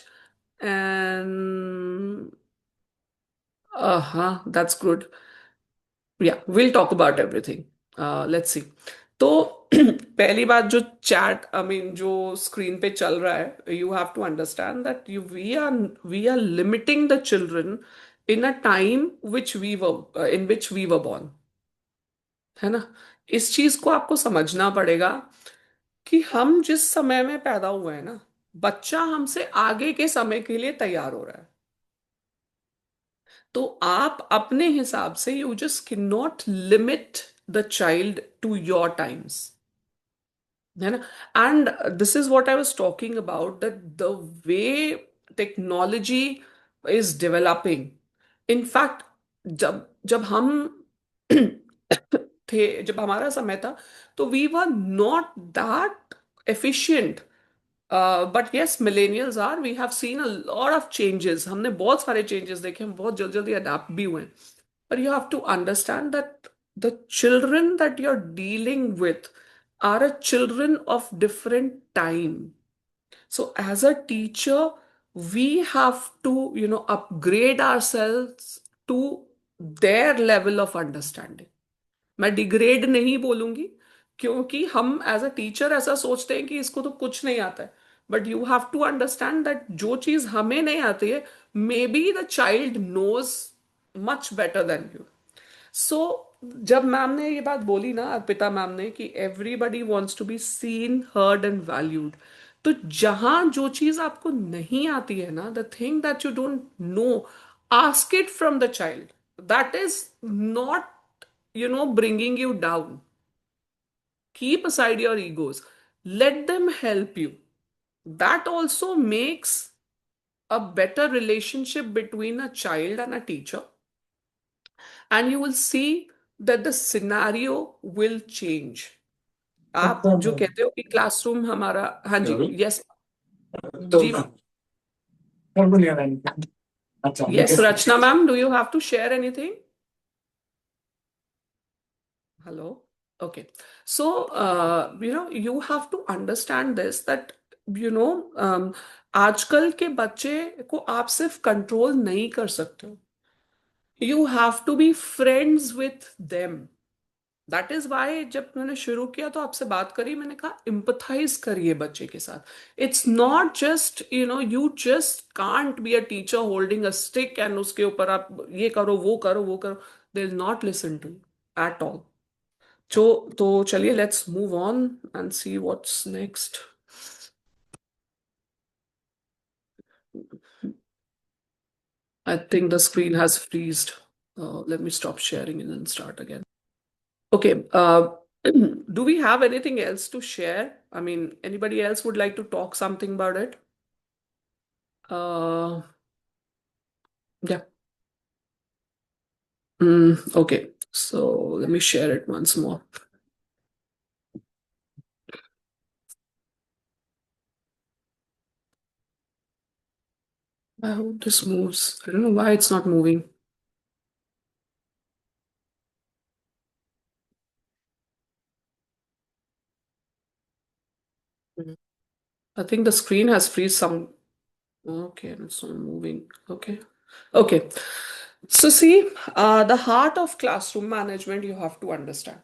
And that's good. Yeah, we'll talk about everything. Let's see. तो पहली बात, जो chat I mean जो screen पे चल रहा है, you have to understand that we are limiting the children in a time which we were born. है ना? इस चीज को आपको समझना पड़ेगा कि हम जिस समय में पैदा हुए हैं ना, बच्चा हमसे आगे के समय के लिए तैयार हो रहा है. तो आप अपने हिसाब से, you just can not limit the child to your times. है ना? And this is what I was talking about, that the way technology is developing. In fact जब जब हम जब हमारा समय था, तो we were not that efficient. But yes, millennials are, we have seen a lot of changes. हमने बहुत सारे चेंजेस देखे, हम बहुत जल्दी जल्दी अडेप्ट भी हुए. But you have to understand that the children that you're dealing with are a children of different time. So as a teacher, we have to, upgrade ourselves to their level of understanding. मैं degrade नहीं बोलूंगी, क्योंकि हम as a teacher ऐसा सोचते हैं कि इसको तो कुछ नहीं आता है. But you have to understand that जो चीज हमें नहीं आती है, may be the child knows much better than you. So जब मैम ने ये बात बोली ना, अर्पिता मैम ने, कि everybody wants to be seen, heard and valued, तो जहां जो चीज आपको नहीं आती है ना, the thing that you don't know, ask it from the child. That is not bringing you down. Keep aside your egos. Let them help you. That also makes a better relationship between a child and a teacher. And you will see that the scenario will change. आप जो कहते हो कि classroom हमारा, हाँ जी, yes जी, yes Rachna ma'am, do you have to share anything? Hello. Okay. So, you have to understand this, that, आजकल के बच्चे को आप सिर्फ कंट्रोल नहीं कर सकते हो. You have to be friends with them. That is why जब मैंने शुरू किया तो आपसे बात करी, मैंने कहा एम्पथाइज करिए बच्चे के साथ. It's not just, you just can't be a teacher holding a stick and उसके ऊपर आप ये करो वो करो वो करो. They'll not listen to you at all. तो चलिए, let's move on and see what's next. I think the screen has freezed. Let me stop sharing and then start again. Okay. Do we have anything else to share? I mean, anybody else would like to talk something about it? Yeah. Okay. So let me share it once more. I hope this moves. I don't know why it's not moving. I think the screen has freeze some. Okay, it's not moving. Okay. Okay. So see, the heart of classroom management, you have to understand.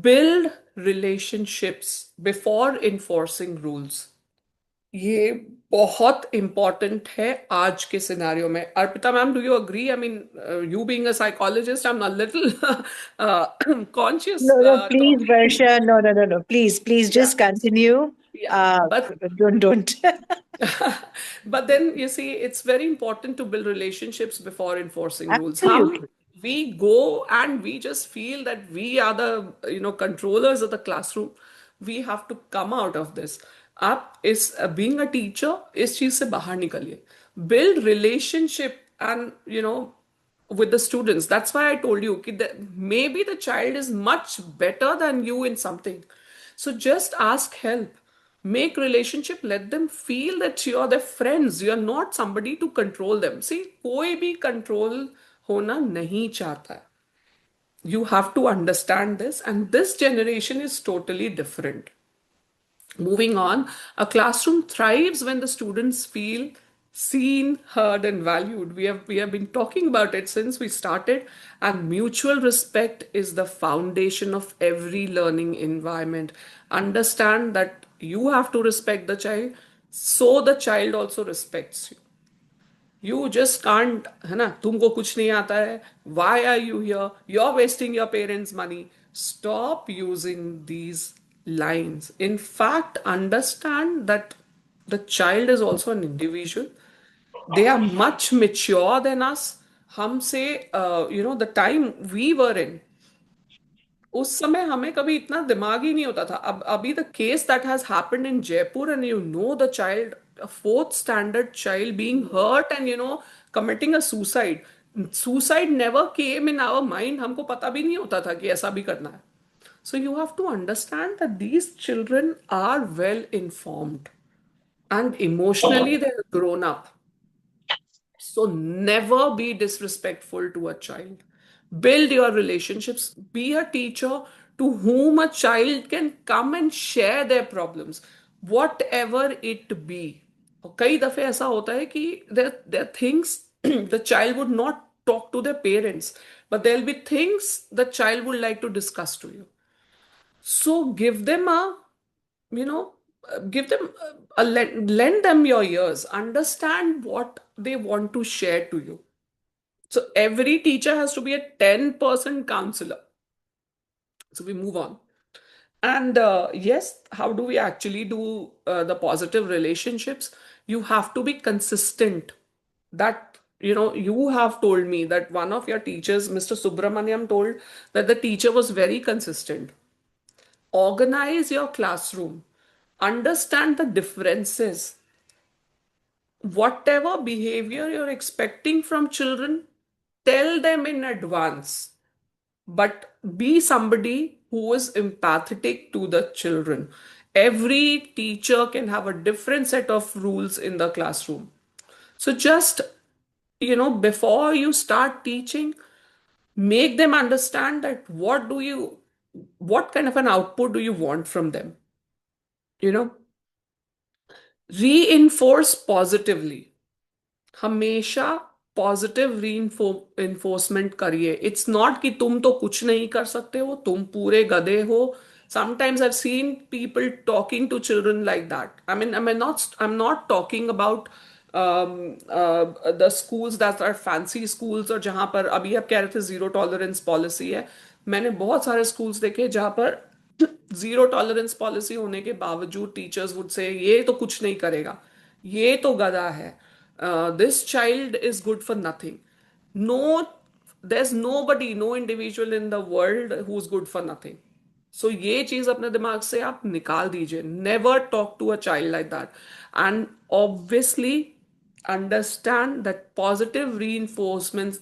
Build relationships before enforcing rules. ये बहुत important है आज के scenario में. Arpita ma'am, do you agree? I mean, you being a psychologist, I'm a little conscious. No, please, talking. Varsha. No. Please, just continue. Yeah, but don't. but then you see, it's very important to build relationships before enforcing rules. Absolutely. We go and we just feel that we are the controllers of the classroom, we have to come out of this. आप इस being a teacher इस चीज से बाहर निकलिए. Build relationship and with the students. That's why I told you that maybe the child is much better than you in something. So just ask help. Make relationship. Let them feel that you're their friends. You're not somebody to control them. See, कोई भी control होना नहीं चाहता है. You have to understand this, and this generation is totally different. Moving on, a classroom thrives when the students feel seen, heard, and valued. We have been talking about it since we started, and mutual respect is the foundation of every learning environment. Understand that you have to respect the child, so the child also respects you. You just can't, है ना, तुमको कुछ नहीं आता है. Why are you here? You're wasting your parents' money. Stop using these lines. In fact, understand that the child is also an individual. They are much mature than us. हमसे, the time we were in, उस समय हमें कभी इतना दिमाग ही नहीं होता था. अब अभी the case that has happened in Jaipur, and the child, a fourth standard child being hurt and committing a suicide. Suicide never came in our mind. हमको पता भी नहीं होता था कि ऐसा भी करना है. So you have to understand that these children are well informed and emotionally they're grown up. So never be disrespectful to a child. Build your relationships. Be a teacher to whom a child can come and share their problems, whatever it be. और कई दफे ऐसा होता है कि there are things the child would not talk to their parents, but there'll be things the child would like to discuss to you. So give them lend them your ears. Understand what they want to share to you. So every teacher has to be a 10% counselor. So we move on. And yes, how do we actually do the positive relationships? You have to be consistent. That, you have told me that one of your teachers, Mr. Subramaniam, told that the teacher was very consistent. Organize your classroom. Understand the differences. Whatever behavior you're expecting from children, tell them in advance. But be somebody who is empathetic to the children. Every teacher can have a different set of rules in the classroom. So just, before you start teaching, make them understand that what kind of an output do you want from them? Reinforce positively. हमेशा positive reinforcement करिए. It's not कि तुम तो कुछ नहीं कर सकते हो, तुम पूरे गधे हो. Sometimes I've seen people talking to children like that. I'm not talking about the schools that are fancy schools, और जहां पर अभी आप कह रहे थे जीरो टॉलरेंस पॉलिसी है. मैंने बहुत सारे स्कूल्स देखे जहां पर जीरो टॉलरेंस पॉलिसी होने के बावजूद टीचर्स वुड से ये तो कुछ नहीं करेगा, ये तो गधा है, this child is good for nothing. No, there's nobody, no individual in the world who's good for nothing. So ये चीज अपने दिमाग से आप निकाल दीजिए. Never talk to a child like that. And obviously understand that positive reinforcement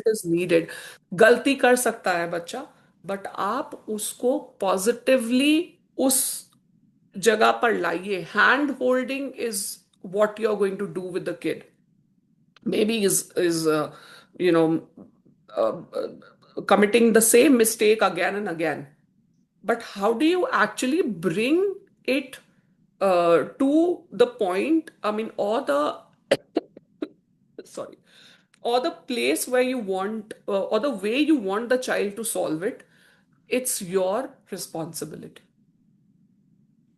is needed. गलती कर सकता है बच्चा, बट आप उसको पॉजिटिवली उस जगह पर लाइए. Hand holding is what you're going to do with the kid. Maybe is committing the same mistake again and again, but how do you actually bring it to the point, or the sorry, or the place where you want, or the way you want the child to solve it? It's your responsibility.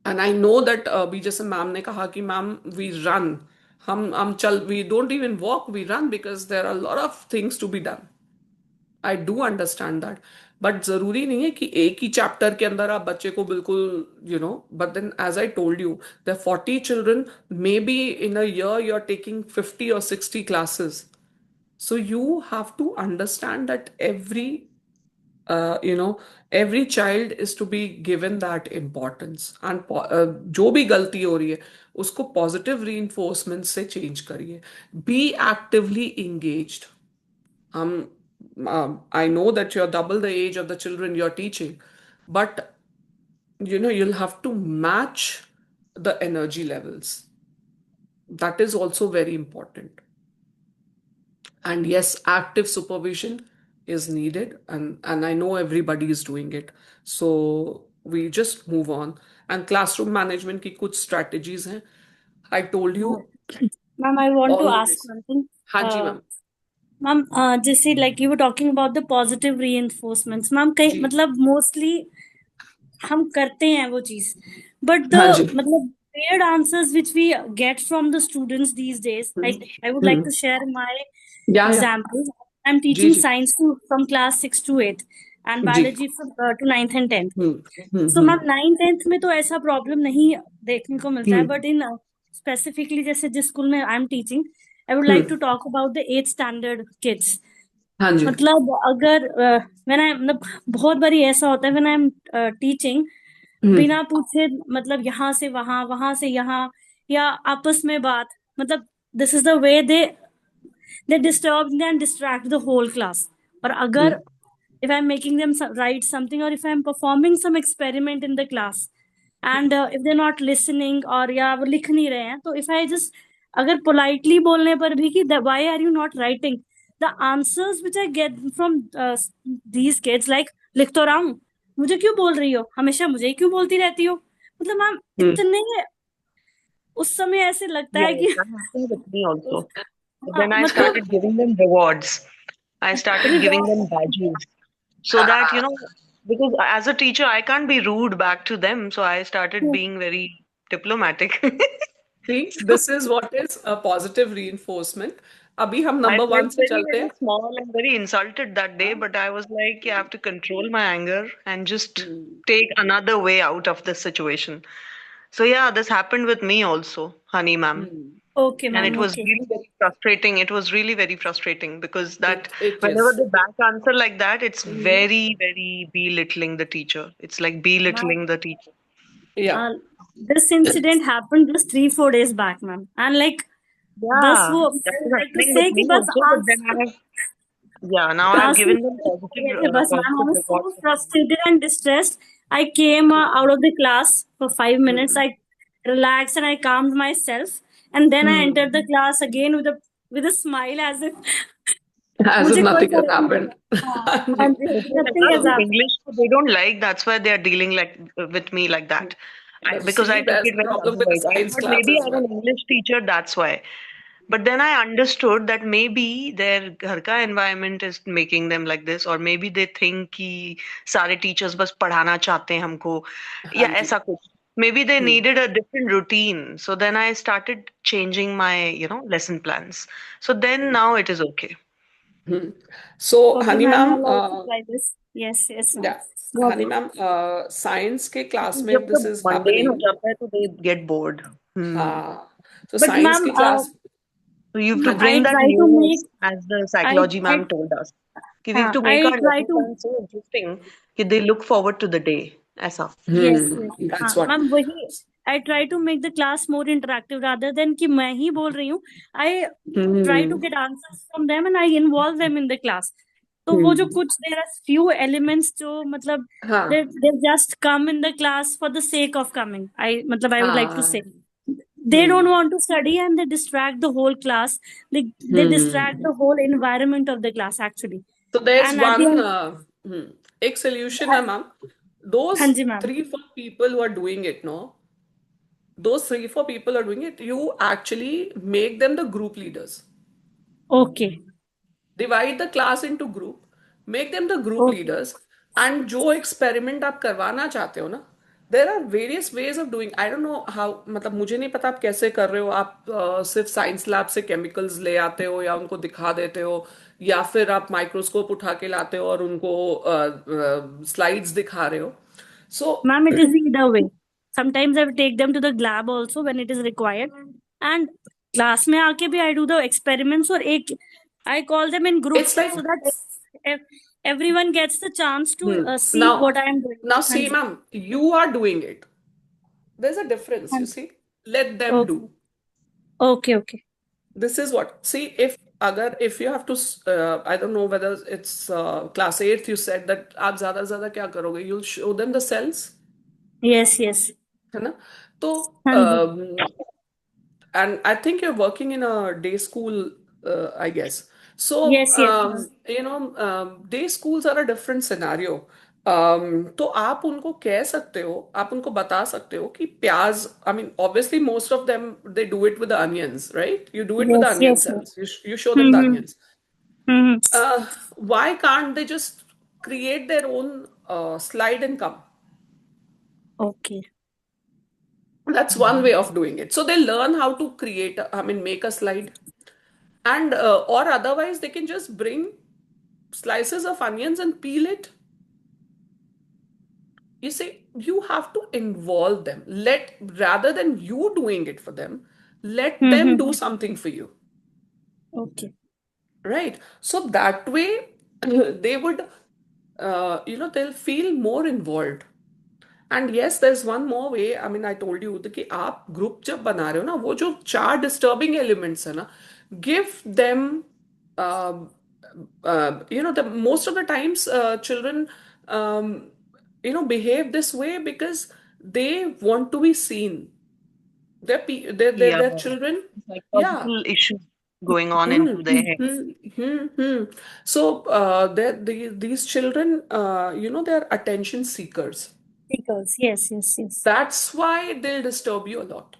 And I know that अभी जैसे ma'am ने कहा कि ma'am we run, we don't even walk, we run because there are a lot of things to be done. I do understand that, but जरूरी नहीं है कि एक ही चैप्टर के अंदर आप बच्चे को बिल्कुल but then as I told you, there are 40 children, maybe in a year you're taking 50 or 60 classes. So you have to understand that every every child is to be given that importance. And जो भी गलती हो रही है उसको positive reinforcement से change करिए. Be actively engaged. I know that you're double the age of the children you're teaching, but you'll have to match the energy levels. That is also very important. And yes, active supervision is needed, and I know everybody is doing it. So we just move on. And classroom management की कुछ strategies हैं. I told you Ma'am, I want to ask always. something. हाँ जी ma'am. Ma'am, जैसे like you were talking about the positive reinforcements. Ma'am, कहीं जी. मतलब mostly हम करते हैं वो चीज, but हाँ जी. the मतलब weird answers which we get from the students these days. Like I would like to share my Yeah. examples. I'm जी teaching जी. science from class 6 to 8 and जी. biology to 9th and 10th. So हम्म. Ma'am 9th 10th में तो ऐसा problem नहीं देखने को मिलता है, बट इन स्पेसिफिकली जैसे जिस स्कूल में I am teaching, I would like to talk about the 8th standard kids. हाँ जी. मतलब अगर व्हेन आई मतलब बहुत बारी ऐसा होता है व्हेन आई एम टीचिंग, बिना पूछे मतलब यहाँ से वहां, वहां से यहाँ, या आपस में बात, मतलब this is the way they disturb and distract the whole class. और अगर if I'm making them write something, or if I'm performing some experiment in the class, and if they're not listening or या वो लिख नहीं रहे हैं, तो if I just अगर politely बोलने पर भी कि why are you not writing, the answers which I get from these kids like लिख तो रहा हूँ, मुझे क्यों बोल रही हो, हमेशा मुझे ही क्यों बोलती रहती हो. मतलब मैम इतने उस समय ऐसे लगता है कि that happened with me also. Then I started giving them rewards. I started giving them badges. So that, because as a teacher, I can't be rude back to them. So I started being very diplomatic. See, this is what is a positive reinforcement. अभी हम I number one felt से very, चलते very हैं. small and very insulted that day, but I was like, I have to control my anger and just take another way out of this situation. So yeah, this happened with me also, honey ma'am. Okay, And ma'am. it was Okay. really very frustrating. It was really very frustrating because that It whenever is. they back answer like that, it's very, very belittling the teacher. It's like belittling the teacher. Yeah. This incident happened just 3-4 days back, ma'am. And like, बस Yeah, वो that is like to happening say with कि me बस also. But then I have, now I have आंसू given them positive, बस ma'am, I positive was so rewards. frustrated and distressed. I came out of the class for 5 minutes. I relaxed and I calmed myself, and then I entered the class again with a smile as if As if मुझे कोई nothing has फर्क नहीं happened. पड़ा. हाँ जी. And nothing has In happened. English, they don't like. That's why they are dealing like with me like that. Because I See, took there's it a very problem with the otherwise. I science thought class maybe as I'm well. an English teacher, that's why. But then I understood that maybe their घर का environment is making them like this, or maybe they think कि सारे teachers बस पढ़ाना चाहते हैं हमको, या हाँ जी. ऐसा कुछ. Maybe they needed a different routine. So then I started changing my, lesson plans. So then now it is okay. So, Okay, Honey ma'am, ma'am, I'll also try this. Yes, ma'am. yeah, Go Honey ahead. ma'am, science के class जब में this सब is mundane हो happening. जाता है तो they get bored. हाँ. So But science ma'am, की class. So you have to हाँ जी. bring I that try to newness, make as the psychology I ma'am told us. We have to I make our try lesson to plan so interesting that they look forward to the day. ऐसा. yes. That's what. Ma'am, वही I try to make the class more interactive rather than कि मैं ही बोल रही हूँ. I try to get answers from them and I involve them in the class. तो वो जो कुछ there are few elements जो मतलब हाँ. they just come in the class for the sake of coming. I would like to say. हाँ. They don't want to study and they distract the whole class. They distract the whole environment of the class actually. So there's And at the one end, एक solution है ma'am. Those हाँ जी ma'am. 3-4 people who are doing it, no? Those 3-4 people are doing it. You actually make them the group leaders. Okay. Divide the class into group. Make them the group Okay. leaders. And जो experiment आप करवाना चाहते हो ना, there are various ways of doing. I don't know how. मतलब मुझे नहीं पता आप कैसे कर रहे हो. आप सिर्फ साइंस लैब से केमिकल्स ले आते हो या उनको दिखा देते हो, या फिर आप माइक्रोस्कोप उठा के लाते हो और उनको स्लाइड्स दिखा रहे हो. So Ma'am, it is either way. Sometimes I take them to the lab also when it is required. And class में आके भी I do the experiments और I call them in groups it's like so that everyone gets the chance to see Now, what I am doing. now see, Hanji. ma'am, you are doing it. There's a difference, you Hanji. see. Let them do. Okay. Okay. This is what, see, if you have to, I don't know whether it's class 8th, you said that आप ज़्यादा ज़्यादा क्या करोगे? You'll show them the cells, Yes. Yes. है ना? तो Hanji. and I think you're working in a day school, I guess. So, Yes. Yes. day schools are a different scenario. तो आप उनको कह सकते हो, आप उनको बता सकते हो कि प्याज, I mean, obviously most of them, they do it with the onions, right? You do it with the Yes. onion Yes. cells. You show them the onions. Hmm. Why can't they just create their own slide and come? Okay. That's one way of doing it. So they learn how to create, make a slide. And or otherwise, they can just bring slices of onions and peel it. You see, you have to involve them. Rather than you doing it for them, let them do something for you. Okay. Right? So that way, they would, they'll feel more involved. And yes, there's one more way. I mean, I told you कि आप group जब बना रहे हो ना, वो जो 4 disturbing elements है ना, give them, um, the most of the times children, behave this way because they want to be seen. Yeah, They're children. Yeah. psychological issues going on Hmm, into their head. So these children, they're attention seekers. Because yes. That's why they'll disturb you a lot.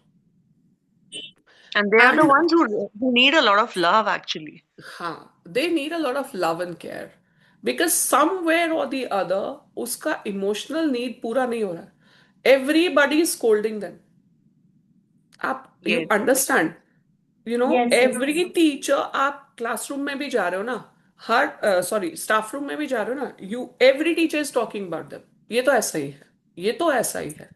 And they are the And ones who need a lot of love, actually. they need a lot of love and care. Because somewhere or the other, uska emotional need pura nahi ho raha. Everybody is scolding them. You Yes. understand? Yes. Every teacher, आप classroom में भी जा रहे हो ना, staff room में भी जा रहे हो ना, every teacher is talking about them. ये तो ऐसा ही है. ये तो ऐसा ही है.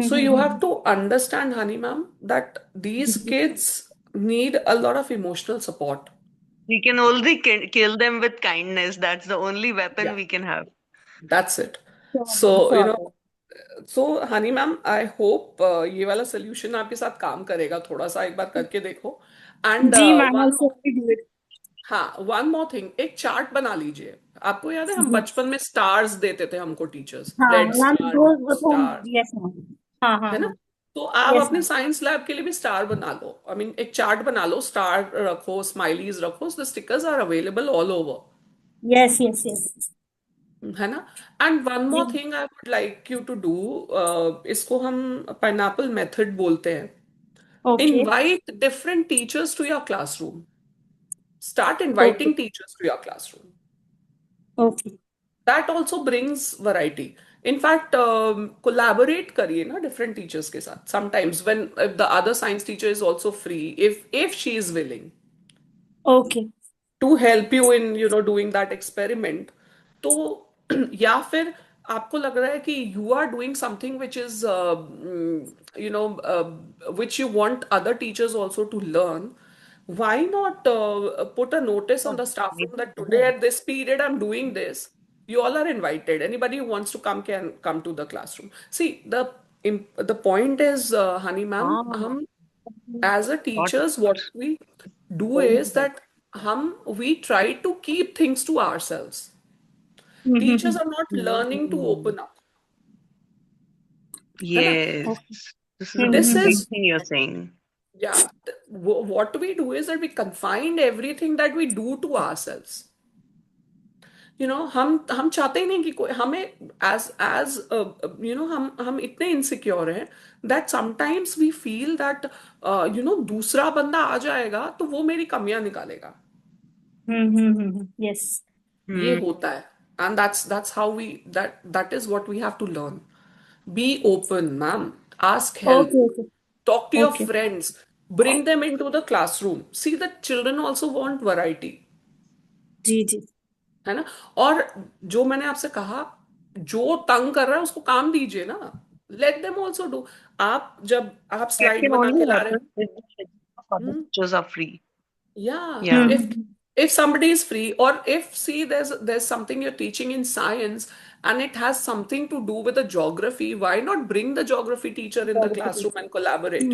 So you have to understand, honey ma'am, that these kids need a lot of emotional support. We can only kill them with kindness. That's the only weapon Yeah. we can have. That's it. Sure, So, sure. so honey ma'am, I hope ये वाला solution आपके साथ काम करेगा. थोड़ा सा एक बार करके देखो. And जी ma'am, one also we do it. one more thing, एक चार्ट बना लीजिए. आपको याद है हम बचपन में स्टार्स देते थे हमको टीचर्स, हाँ रेड मैम, स्टार, वो ब्लू तो स्टार, यस मैम. हाँ है ना? हाँ. तो आप Yes, अपने ma'am. साइंस लैब के लिए भी स्टार बना लो. एक चार्ट बना लो, स्टार रखो, स्माइलीज रखो. The stickers are available all over, Yes. है ना? एंड वन मोर जी. Thing I would like you to do, इसको हम पाइनएप्पल मेथड बोलते हैं. Okay. Invite different teachers to your classroom. Start inviting teachers to your classroom. Okay. That also brings variety. In fact, collaborate करिए ना different teachers के साथ. Sometimes when if the other science teacher is also free, if she is willing Okay. to help you in doing that experiment, तो या फिर आपको लग रहा है कि you are doing something which is which you want other teachers also to learn, why not put a notice on the staff room that today at this period I'm doing this. You all are invited. Anybody who wants to come can come to the classroom. See, the point is, honey ma'am, hum as a teachers, what we do is that we try to keep things to ourselves. Teachers are not learning to open up. Yes. This is a This big is, thing you're saying. yeah, what we do is that we confine everything that we do to ourselves. हम चाहते ही नहीं कि कोई हमें as हम इतने insecure हैं that sometimes we feel that दूसरा बंदा आ जाएगा तो वो मेरी कमियां निकालेगा. Yes. ये होता है. And that's how that is what we have to learn. Be open, ma'am. Ask help. Okay. Talk to your Okay. friends. Bring them into the classroom. See, the children also want variety. जी. है ना? और जो मैंने आपसे कहा, जो तंग कर रहा है उसको काम दीजिए ना. Let them also do. जब आप That स्लाइड can बना only के ला रहे happen if the teachers are free. Yeah. Yeah. If If somebody is free, or if, see, there's something you're teaching in science and it has something to do with the geography, why not bring the geography teacher in the classroom and collaborate?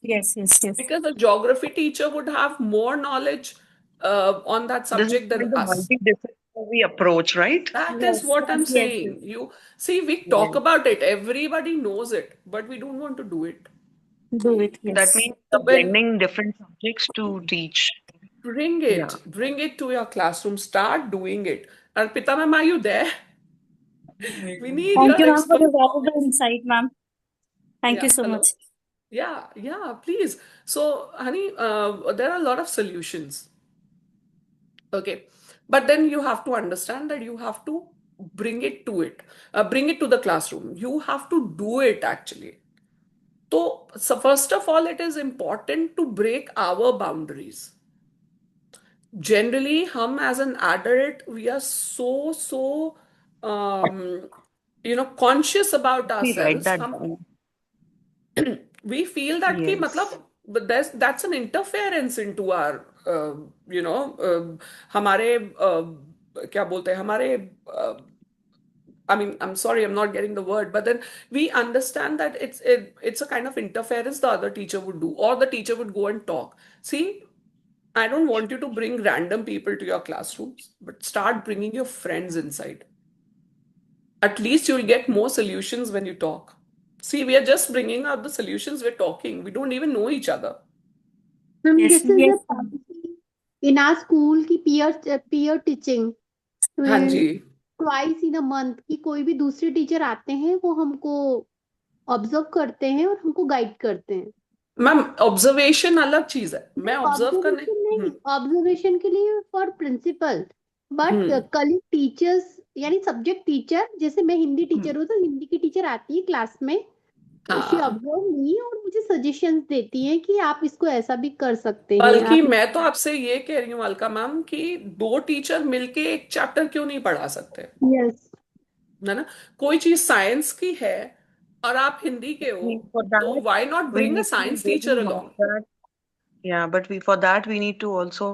Yes, yes, yes. Because the geography teacher would have more knowledge on that This is subject than called the us. multidisciplinary approach, right? That is Yes, what I'm yes, yes. saying. You see, we Yes. talk about it, everybody knows it, but we don't want to do it. Do it, That yes. means So when blending different subjects to teach. bring Yeah. it to your classroom, start doing it. Arpita ma'am, are you there? We need Thank your you, ma'am, for expert the valuable comments. insight, ma'am. Thank you Yeah, so hello. much. Yeah, please. So, honey, there are a lot of solutions. Okay. But then you have to understand that you have to bring it to the classroom. You have to do it actually. So first of all, it is important to break our boundaries. Generally, hum as an adult, we are so um, conscious about We write ourselves. that down. We feel that कि Yes. मतलब that's an interference into our हमारे क्या बोलते हैं हमारे I mean, I'm sorry, I'm not getting the word, but then we understand that it's a kind of interference the other teacher would do, or the teacher would go and talk. See, I don't want you to bring random people to your classrooms, but start bringing your friends inside. At least you'll get more solutions when you talk. See, we are just bringing out the solutions, we're talking. We don't even know each other. Yes, This is yes, a policy in our school की peer teaching हाँ जी twice in a month कि कोई भी दूसरे teacher आते हैं वो हमको ऑब्जर्व करते हैं और हमको गाइड करते हैं. मैम ऑब्जर्वेशन अलग चीज है मैं ऑब्जर्व करने ऑब्जर्वेशन नहीं, ऑब्जर्वेशन के लिए फॉर प्रिंसिपल, बट हम्म कल टीचर्स यानी सब्जेक्ट टीचर, जैसे मैं हिंदी हम्म, टीचर हूँ तो हिंदी की टीचर आती है क्लास में, शी हाँ ऑब्जर्व मी और मुझे सजेशंस देती है कि आप इसको ऐसा भी कर सकते हैं बल्कि आप. मैं तो आपसे ये कह रही हूँ अलका मैम कि दो टीचर मिलके एक चैप्टर क्यों नहीं पढ़ा सकते यस. है ना कोई चीज साइंस की है और आप हिंदी के हो For तो that, why not we bring a need to science teacher really have along that. Yeah, but for that we need to also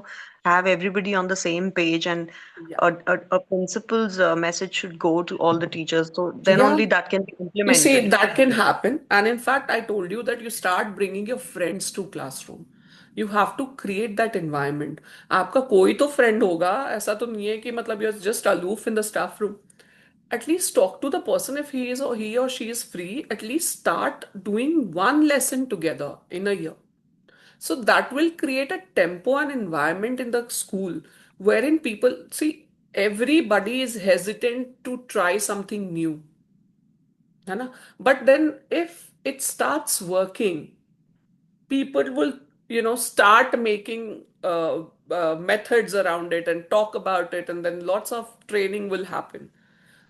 have everybody on the same page, and या a principal's message should go to all the teachers. So then या only that can be You see, implemented. that can happen. And in fact, I told you that you start bringing your friends to classroom. You have to create that environment. आपका कोई तो friend होगा ऐसा तो नहीं है कि मतलब you're just aloof in the staff room. At least talk to the person if he or she is free. At least start doing one lesson together in a year. So that will create a tempo and environment in the school wherein people see everybody is hesitant to try something new. है ना but then if it starts working people will start making methods around it and talk about it and then lots of training will happen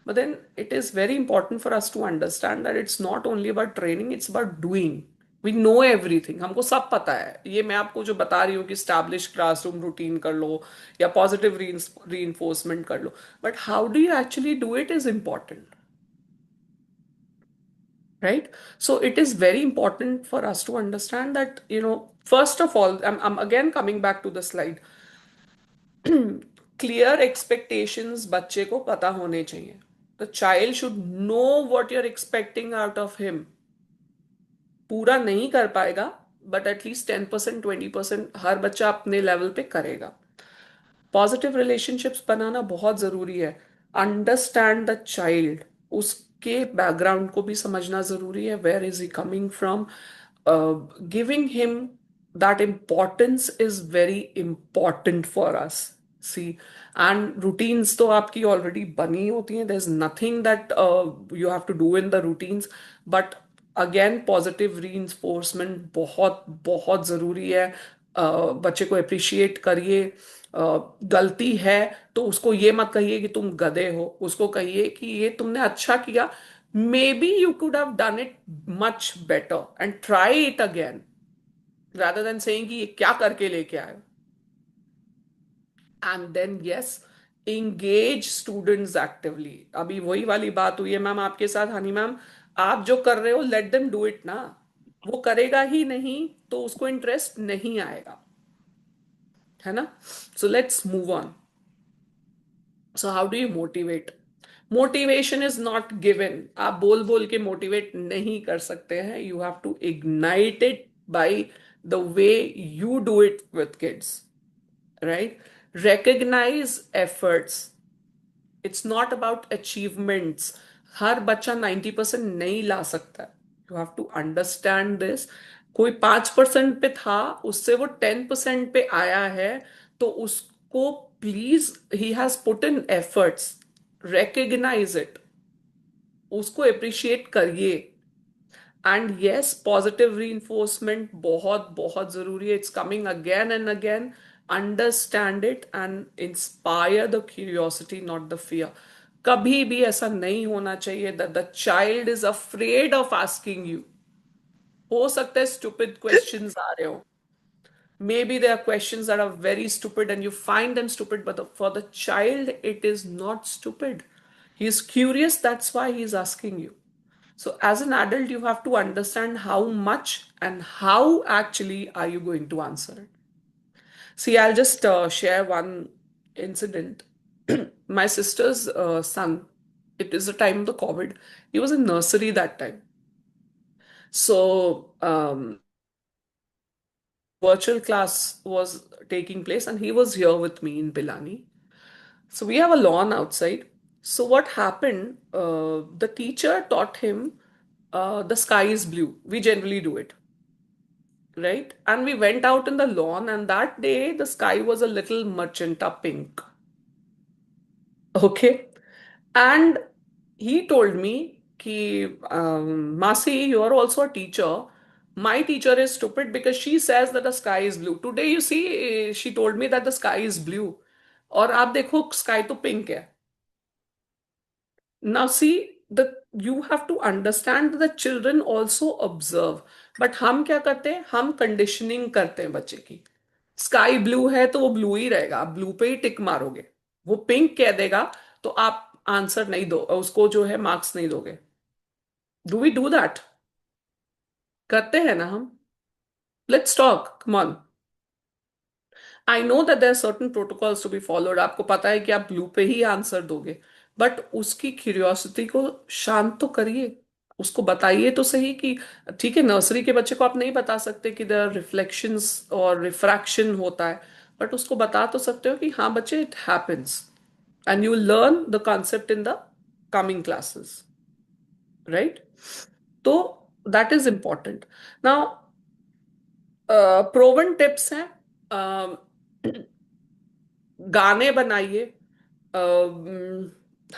but then it is very important for us to understand that it's not only about training it's about doing we know everything हमको सब पता है ये मैं आपको जो बता रही हूँ कि स्टैब्लिश क्लासरूम रूटीन कर लो या पॉजिटिव reinforcement कर लो but how do you actually do it is important right so it is very important for us to understand that first of all I'm again coming back to the slide clear expectations बच्चे को पता होने चाहिए the child should know what you're expecting out of him पूरा नहीं कर पाएगा but at least 10% 20% हर बच्चा अपने लेवल पे करेगा पॉजिटिव रिलेशनशिप्स बनाना बहुत जरूरी है अंडरस्टैंड द चाइल्ड उसके बैकग्राउंड को भी समझना जरूरी है where is he coming from giving him that importance is very important for us see and routines तो आपकी ऑलरेडी बनी होती हैं there is nothing that you have to do in the routines but again positive reinforcement बहुत बहुत ज़रूरी है बच्चे को अप्रिशिएट करिए गलती है तो उसको ये मत कहिए कि तुम गधे हो उसको कहिए कि ये तुमने अच्छा किया maybe you could have done it much better and try it again rather than saying कि ये क्या करके लेके आए and then yes engage students actively अभी वही वाली बात हुई है मैम आपके साथ हनी मैम आप जो कर रहे हो लेट देम डू इट ना वो करेगा ही नहीं तो उसको इंटरेस्ट नहीं आएगा है ना? So let's move on. So how do you motivate? Motivation is not given. आप बोल बोल के motivate नहीं कर सकते हैं. You have to ignite it by the way you do it with kids, right? Recognize efforts. It's not about achievements. हर बच्चा 90% नहीं ला सकता. You have to understand this. कोई 5% पे था, उससे वो 10% पे आया है, तो उसको please, he has put in efforts. Recognize it. उसको अप्रिशिएट करिए. एंड यस, पॉजिटिव reinforcement बहुत बहुत जरूरी है. It's coming again and again. Understand it and inspire the curiosity, not the fear. कभी भी ऐसा नहीं होना चाहिए that the child is afraid of asking you. हो सकता है स्टूपिड क्वेश्चंस आ रहे हो. Maybe there are questions that are very stupid and you find them stupid, but for the child, it is not stupid. He is curious, that's why he is asking you. So, as an adult, you have to understand how much and how actually are you going to answer it. See, I'll just share one incident. My sister's son, it is the time of the COVID, he was in nursery that time. So, virtual class was taking place, and he was here with me in Pilani. So we have a lawn outside. So what happened? The teacher taught him the sky is blue. We generally do it, right? And we went out in the lawn, and that day the sky was a little magenta pink. Okay, and he told me कि Masi, you are also a teacher. My teacher is stupid because she says that the sky is blue. Today, you see, she told me that the sky is blue. और आप देखो sky तो pink है. Now see, you have to understand that the children also observe. But हम क्या करते हैं? हम conditioning करते हैं बच्चे की. स्काई ब्लू है तो वो ब्लू ही रहेगा. आप ब्लू पे ही टिक मारोगे. वो पिंक कह देगा तो आप आंसर नहीं दो, उसको जो है मार्क्स नहीं दोगे. Do we do that? करते हैं ना हम? Let's talk, come on. I know that there are certain protocols to be followed. आपको पता है कि आप ब्लू पे ही आंसर दोगे, बट उसकी क्यूरियोसिटी को शांत तो करिए. उसको बताइए तो सही कि ठीक है, नर्सरी के बच्चे को आप नहीं बता सकते कि देयर रिफ्लेक्शंस और रिफ्रैक्शन होता है, बट उसको बता तो सकते हो कि हाँ बच्चे, it happens, and you learn the concept in the coming classes, right? So that is important. Now, proven tips हैं. गाने बनाइए.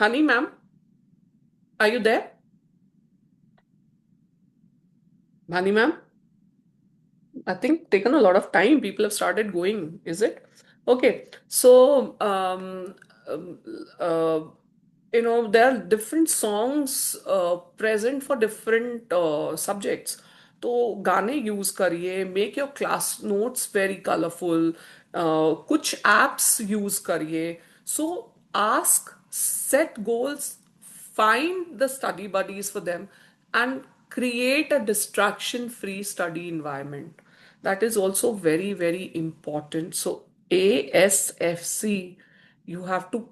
Honey ma'am, are you there? Hani ma'am, I think taken a lot of time. People have started going. Is it? Okay. So, um, uh, there are different songs present for different subjects. तो गाने use करिए. Make your class notes very colourful. कुछ apps use करिए. सो ask, set goals, find the study buddies for them, and create a distraction free study environment. That is also very, very important. So ASFC, you have to,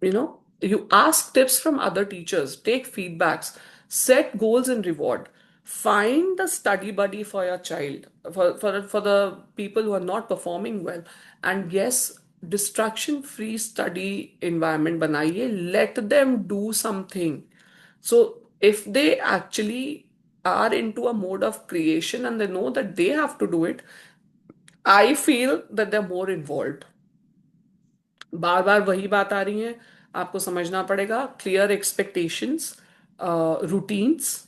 you ask tips from other teachers, take feedbacks, set goals and reward. Find the study buddy for your child, for the people who are not performing well. And yes, distraction free study environment banaiye. Let them do something. So if they actually are into a mode of creation and they know that they have to do it, I feel that they're more involved. बार बार वही बात आ रही है. आपको समझना पड़ेगा. Clear expectations, routines,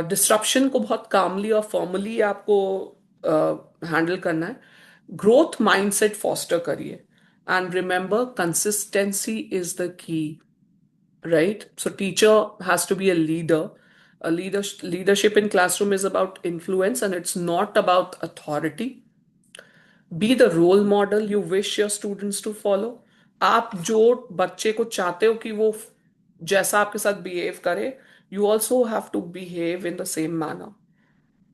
disruption को बहुत कामली और फॉर्मली आपको हैंडल करना है. ग्रोथ माइंडसेट फॉस्टर करिए. And remember, consistency is the key, right? So teacher has to be a leader. Leadership in classroom is about influence and it's not about authority. Be the role model you wish your students to follow. आप जो बच्चे को चाहते हो कि वो जैसा आपके साथ बिहेव करे, you also have to behave in the same manner.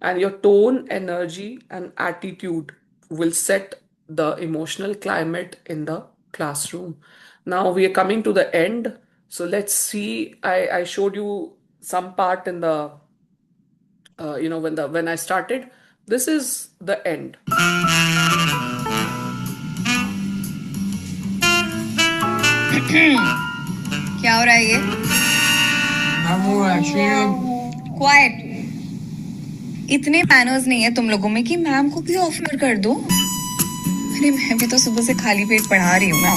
And your tone, energy, and attitude will set the emotional climate in the classroom. Now we are coming to the end. So let's see. I showed you some part in the when I started. This is the end. क्या हो रहा है ये? Quite. इतने manners नहीं है तुम लोगों में कि मैम को भी ऑफर कर दो. अरे मैं भी तो सुबह से खाली पेट पढ़ा रही हूँ ना.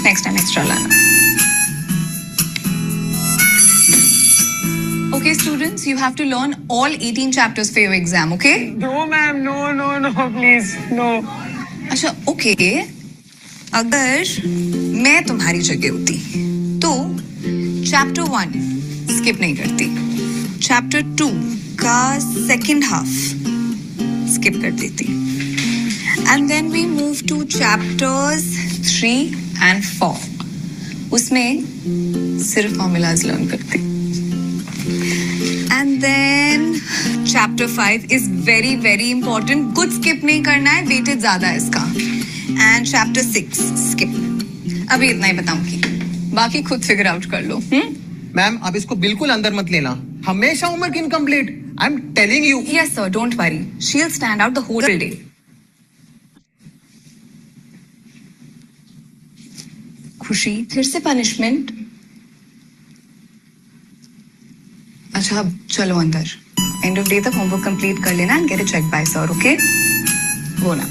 नेक्स्ट टाइम एक्स्ट्रा लाना. Okay, students, you have to learn all 18 chapters for your exam, okay? No, ma'am, no, please, no. अच्छा, okay. अगर मैं तुम्हारी जगह होती तो चैप्टर 1 स्किप नहीं करती. चैप्टर 2 का सेकंड हाफ स्किप कर देती. And then we move to chapters 3 and 4. उसमें सिर्फ फॉर्मूलाज लर्न करती. And then chapter 5 is very very important. कुछ skip नहीं करना है, weighted ज़्यादा है इसका. And chapter 6 skip. अभी इतना ही बताऊंगी, बाकी खुद figure out कर लो. मैम आप इसको बिल्कुल अंदर मत लेना, हमेशा homework incomplete. I am telling you. Yes sir, don't worry. She'll stand out the whole day. खुशी फिर से punishment. अच्छा अब चलो अंदर. एंड ऑफ डे तक होमवर्क कंप्लीट कर लेना and get a check by sir, okay? वो ना.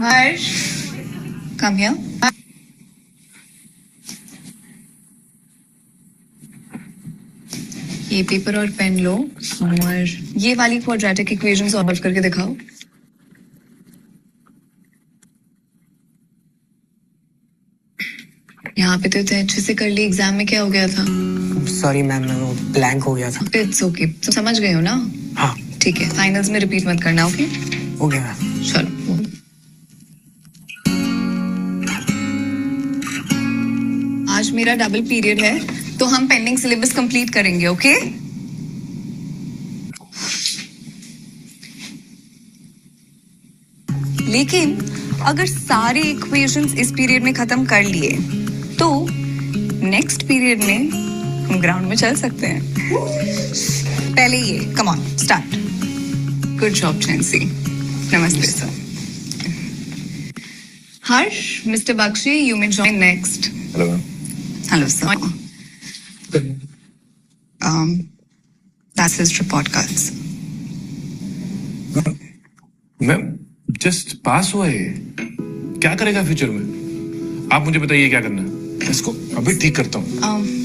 Harsh come here. ये पेपर और पेन लो और ये वाली क्वाड्रेटिक इक्वेशन सॉल्व करके दिखाओ. यहाँ पे तो इतने अच्छे से कर ली, एग्जाम में क्या हो गया था? सॉरी मैम, मैं वो ब्लैंक हो गया था. इट्स ओके, तुम समझ गए हो ना? हाँ ठीक है, फाइनल्स में रिपीट मत करना, ओके? Okay ma'am. चलो. आज मेरा डबल पीरियड है तो हम पेंडिंग सिलेबस कंप्लीट करेंगे, ओके? लेकिन अगर सारे इक्वेशंस इस पीरियड में खत्म कर लिए तो नेक्स्ट पीरियड में हम ग्राउंड में चल सकते हैं. पहले ये come on start. Good job चैंसी. नमस्ते sir. Harsh, mister Bakshi, you may join next. Hello sir. That's his report cards. Ma'am just pass हुआ है, क्या करेगा फ्यूचर में? आप मुझे बताइए क्या करना है. इसको अभी ठीक करता हूँ.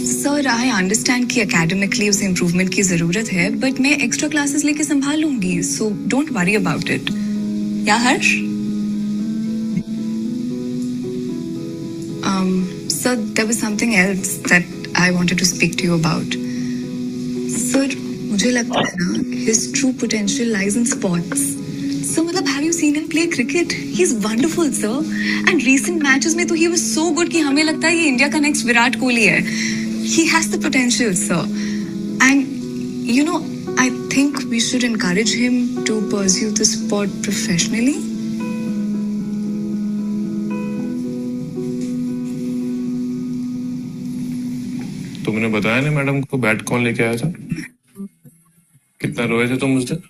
सर आई अंडरस्टैंड कि एकेडमिकली उसे इम्प्रूवमेंट की जरूरत है, बट मैं एक्स्ट्रा क्लासेस लेके संभाल लूंगी, so don't worry about it. या Harsh? Sir there was something else that I wanted to speak to you about. Sir मुझे लगता है ना his true potential lies in sports. So, मतलब, have you seen him play cricket? He's wonderful, sir. And recent matches में तो he was so good कि हमें लगता है ये इंडिया का next विराट कोहली है. He has the potential, sir. And you know, I think we should encourage him to pursue the sport professionally. तुमने बताया नहीं मैडम को बैट कौन लेके आया था? कितना रोए थे तुम उस दिन?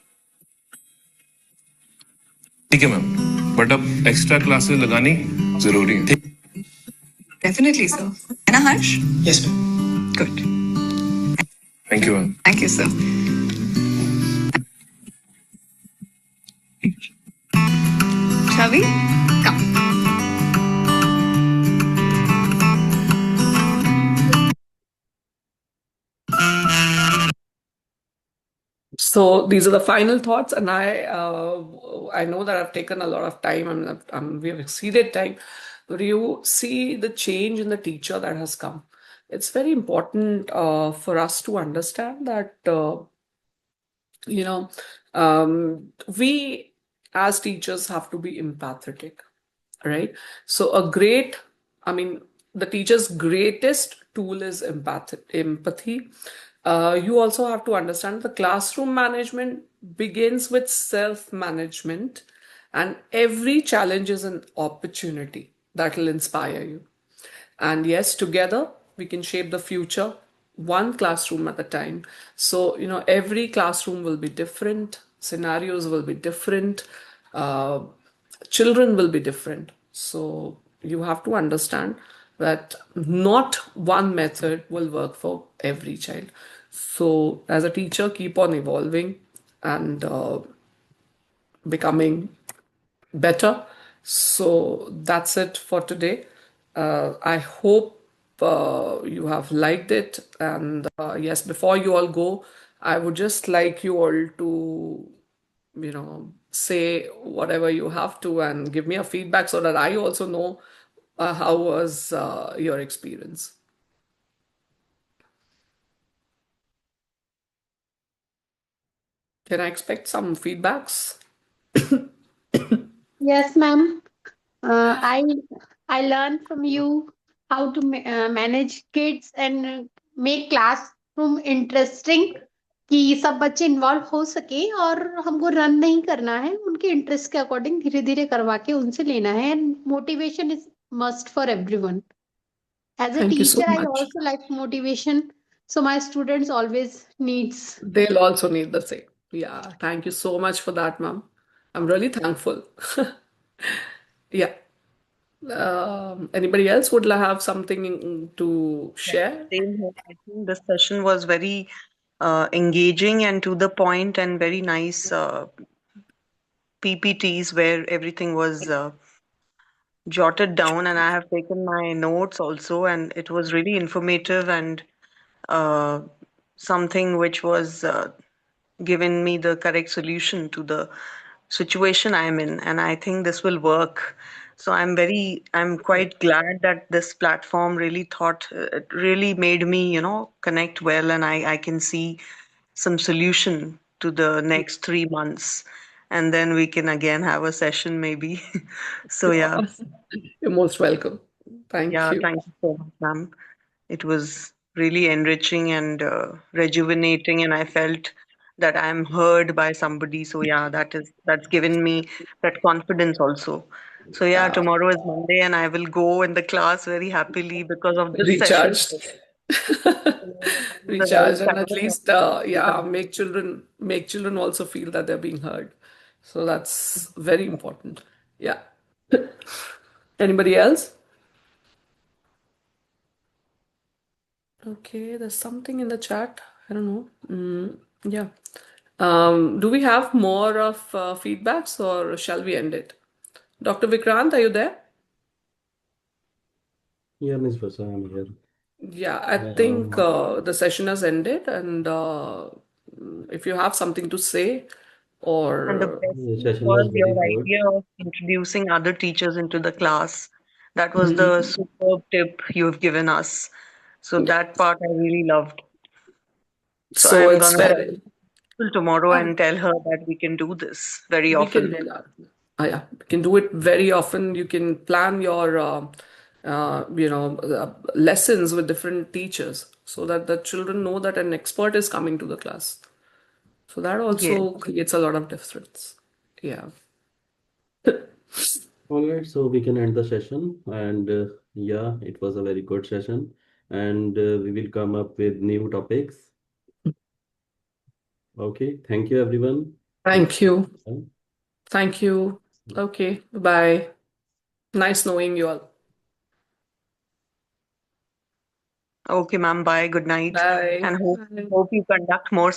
ठीक है मैम, बट अब एक्स्ट्रा क्लासेस लगानी जरूरी है. Definitely, sir. है ना Harsh? Yes ma'am. Good. Thank you ma'am. Thank you, sir. Shavi, come. So these are the final thoughts, and I know that I've taken a lot of time. We have exceeded time, but you see the change in the teacher that has come. It's very important for us to understand that we as teachers have to be empathetic. right? So the teacher's greatest tool is empathy. You also have to understand the classroom management begins with self-management, and every challenge is an opportunity that will inspire you. And yes, together we can shape the future, one classroom at a time. So, every classroom will be different, scenarios will be different, uh, children will be different. So, you have to understand that not one method will work for every child. So, as a teacher, keep on evolving and becoming better. So that's it for today. I hope you have liked it. And yes, before you all go, I would just like you all to, say whatever you have to and give me a feedback so that I also know how was your experience. Can I expect some feedbacks? Yes, ma'am. I learned from you how to manage kids and make classroom interesting कि सब बच्चे involve हो सके और हमको run नहीं करना है उनके इंटरेस्ट के अकॉर्डिंग धीरे धीरे करवा के उनसे लेना है and motivation is must for everyone as a Thank you so teacher I much. Also like motivation so my students always needs They'll also need the same. Yeah, thank you so much for that, ma'am. I'm really thankful. Yeah. Anybody else would have something to share? Same here. I think this session was very engaging and to the point and very nice PPTs where everything was jotted down, and I have taken my notes also, and it was really informative and uh, something which was given me the correct solution to the situation I'm in, and I think this will work. So I'm quite glad that this platform really it really made me, connect well, and I can see some solution to the next 3 months, and then we can again have a session maybe. So yeah, You're most welcome. Thank yeah, you. thank you so much, ma'am. It was really enriching and rejuvenating, and I felt that I'm heard by somebody. So yeah, that's given me that confidence also. So yeah, Uh, tomorrow is Monday, and I will go in the class very happily because of this session. Recharged. This is a very Recharged, and at fabulous least yeah, opportunity. make children also feel that they're being heard. So that's very important. Yeah. Anybody else? Okay, there's something in the chat. I don't know. Yeah. Do we have more of feedbacks or shall we end it? Dr. Vikrant, are you there? Yeah, Ms. Versa, I'm here. Yeah, I think the session has ended, and if you have something to say, And the or best The thing session was was your very good. idea of introducing other teachers into the class. That was the Mhm. superb tip you've given us. So Yeah. that part I really loved. So So I'm it's gonna tell very, Rachel tomorrow uh, and tell her that we can do this very we can often. do that. Yeah, we can do it very often. You can plan your, lessons with different teachers so that the children know that an expert is coming to the class. So that Yes. also creates a lot of difference. Yeah. All right, so we can end the session. And yeah, it was a very good session. And we will come up with new topics. Okay, thank you, everyone. Thank you. Bye. Thank you. Okay, bye. Nice knowing you all. Okay, ma'am. Bye. Good night. Bye. And Bye. hope you conduct more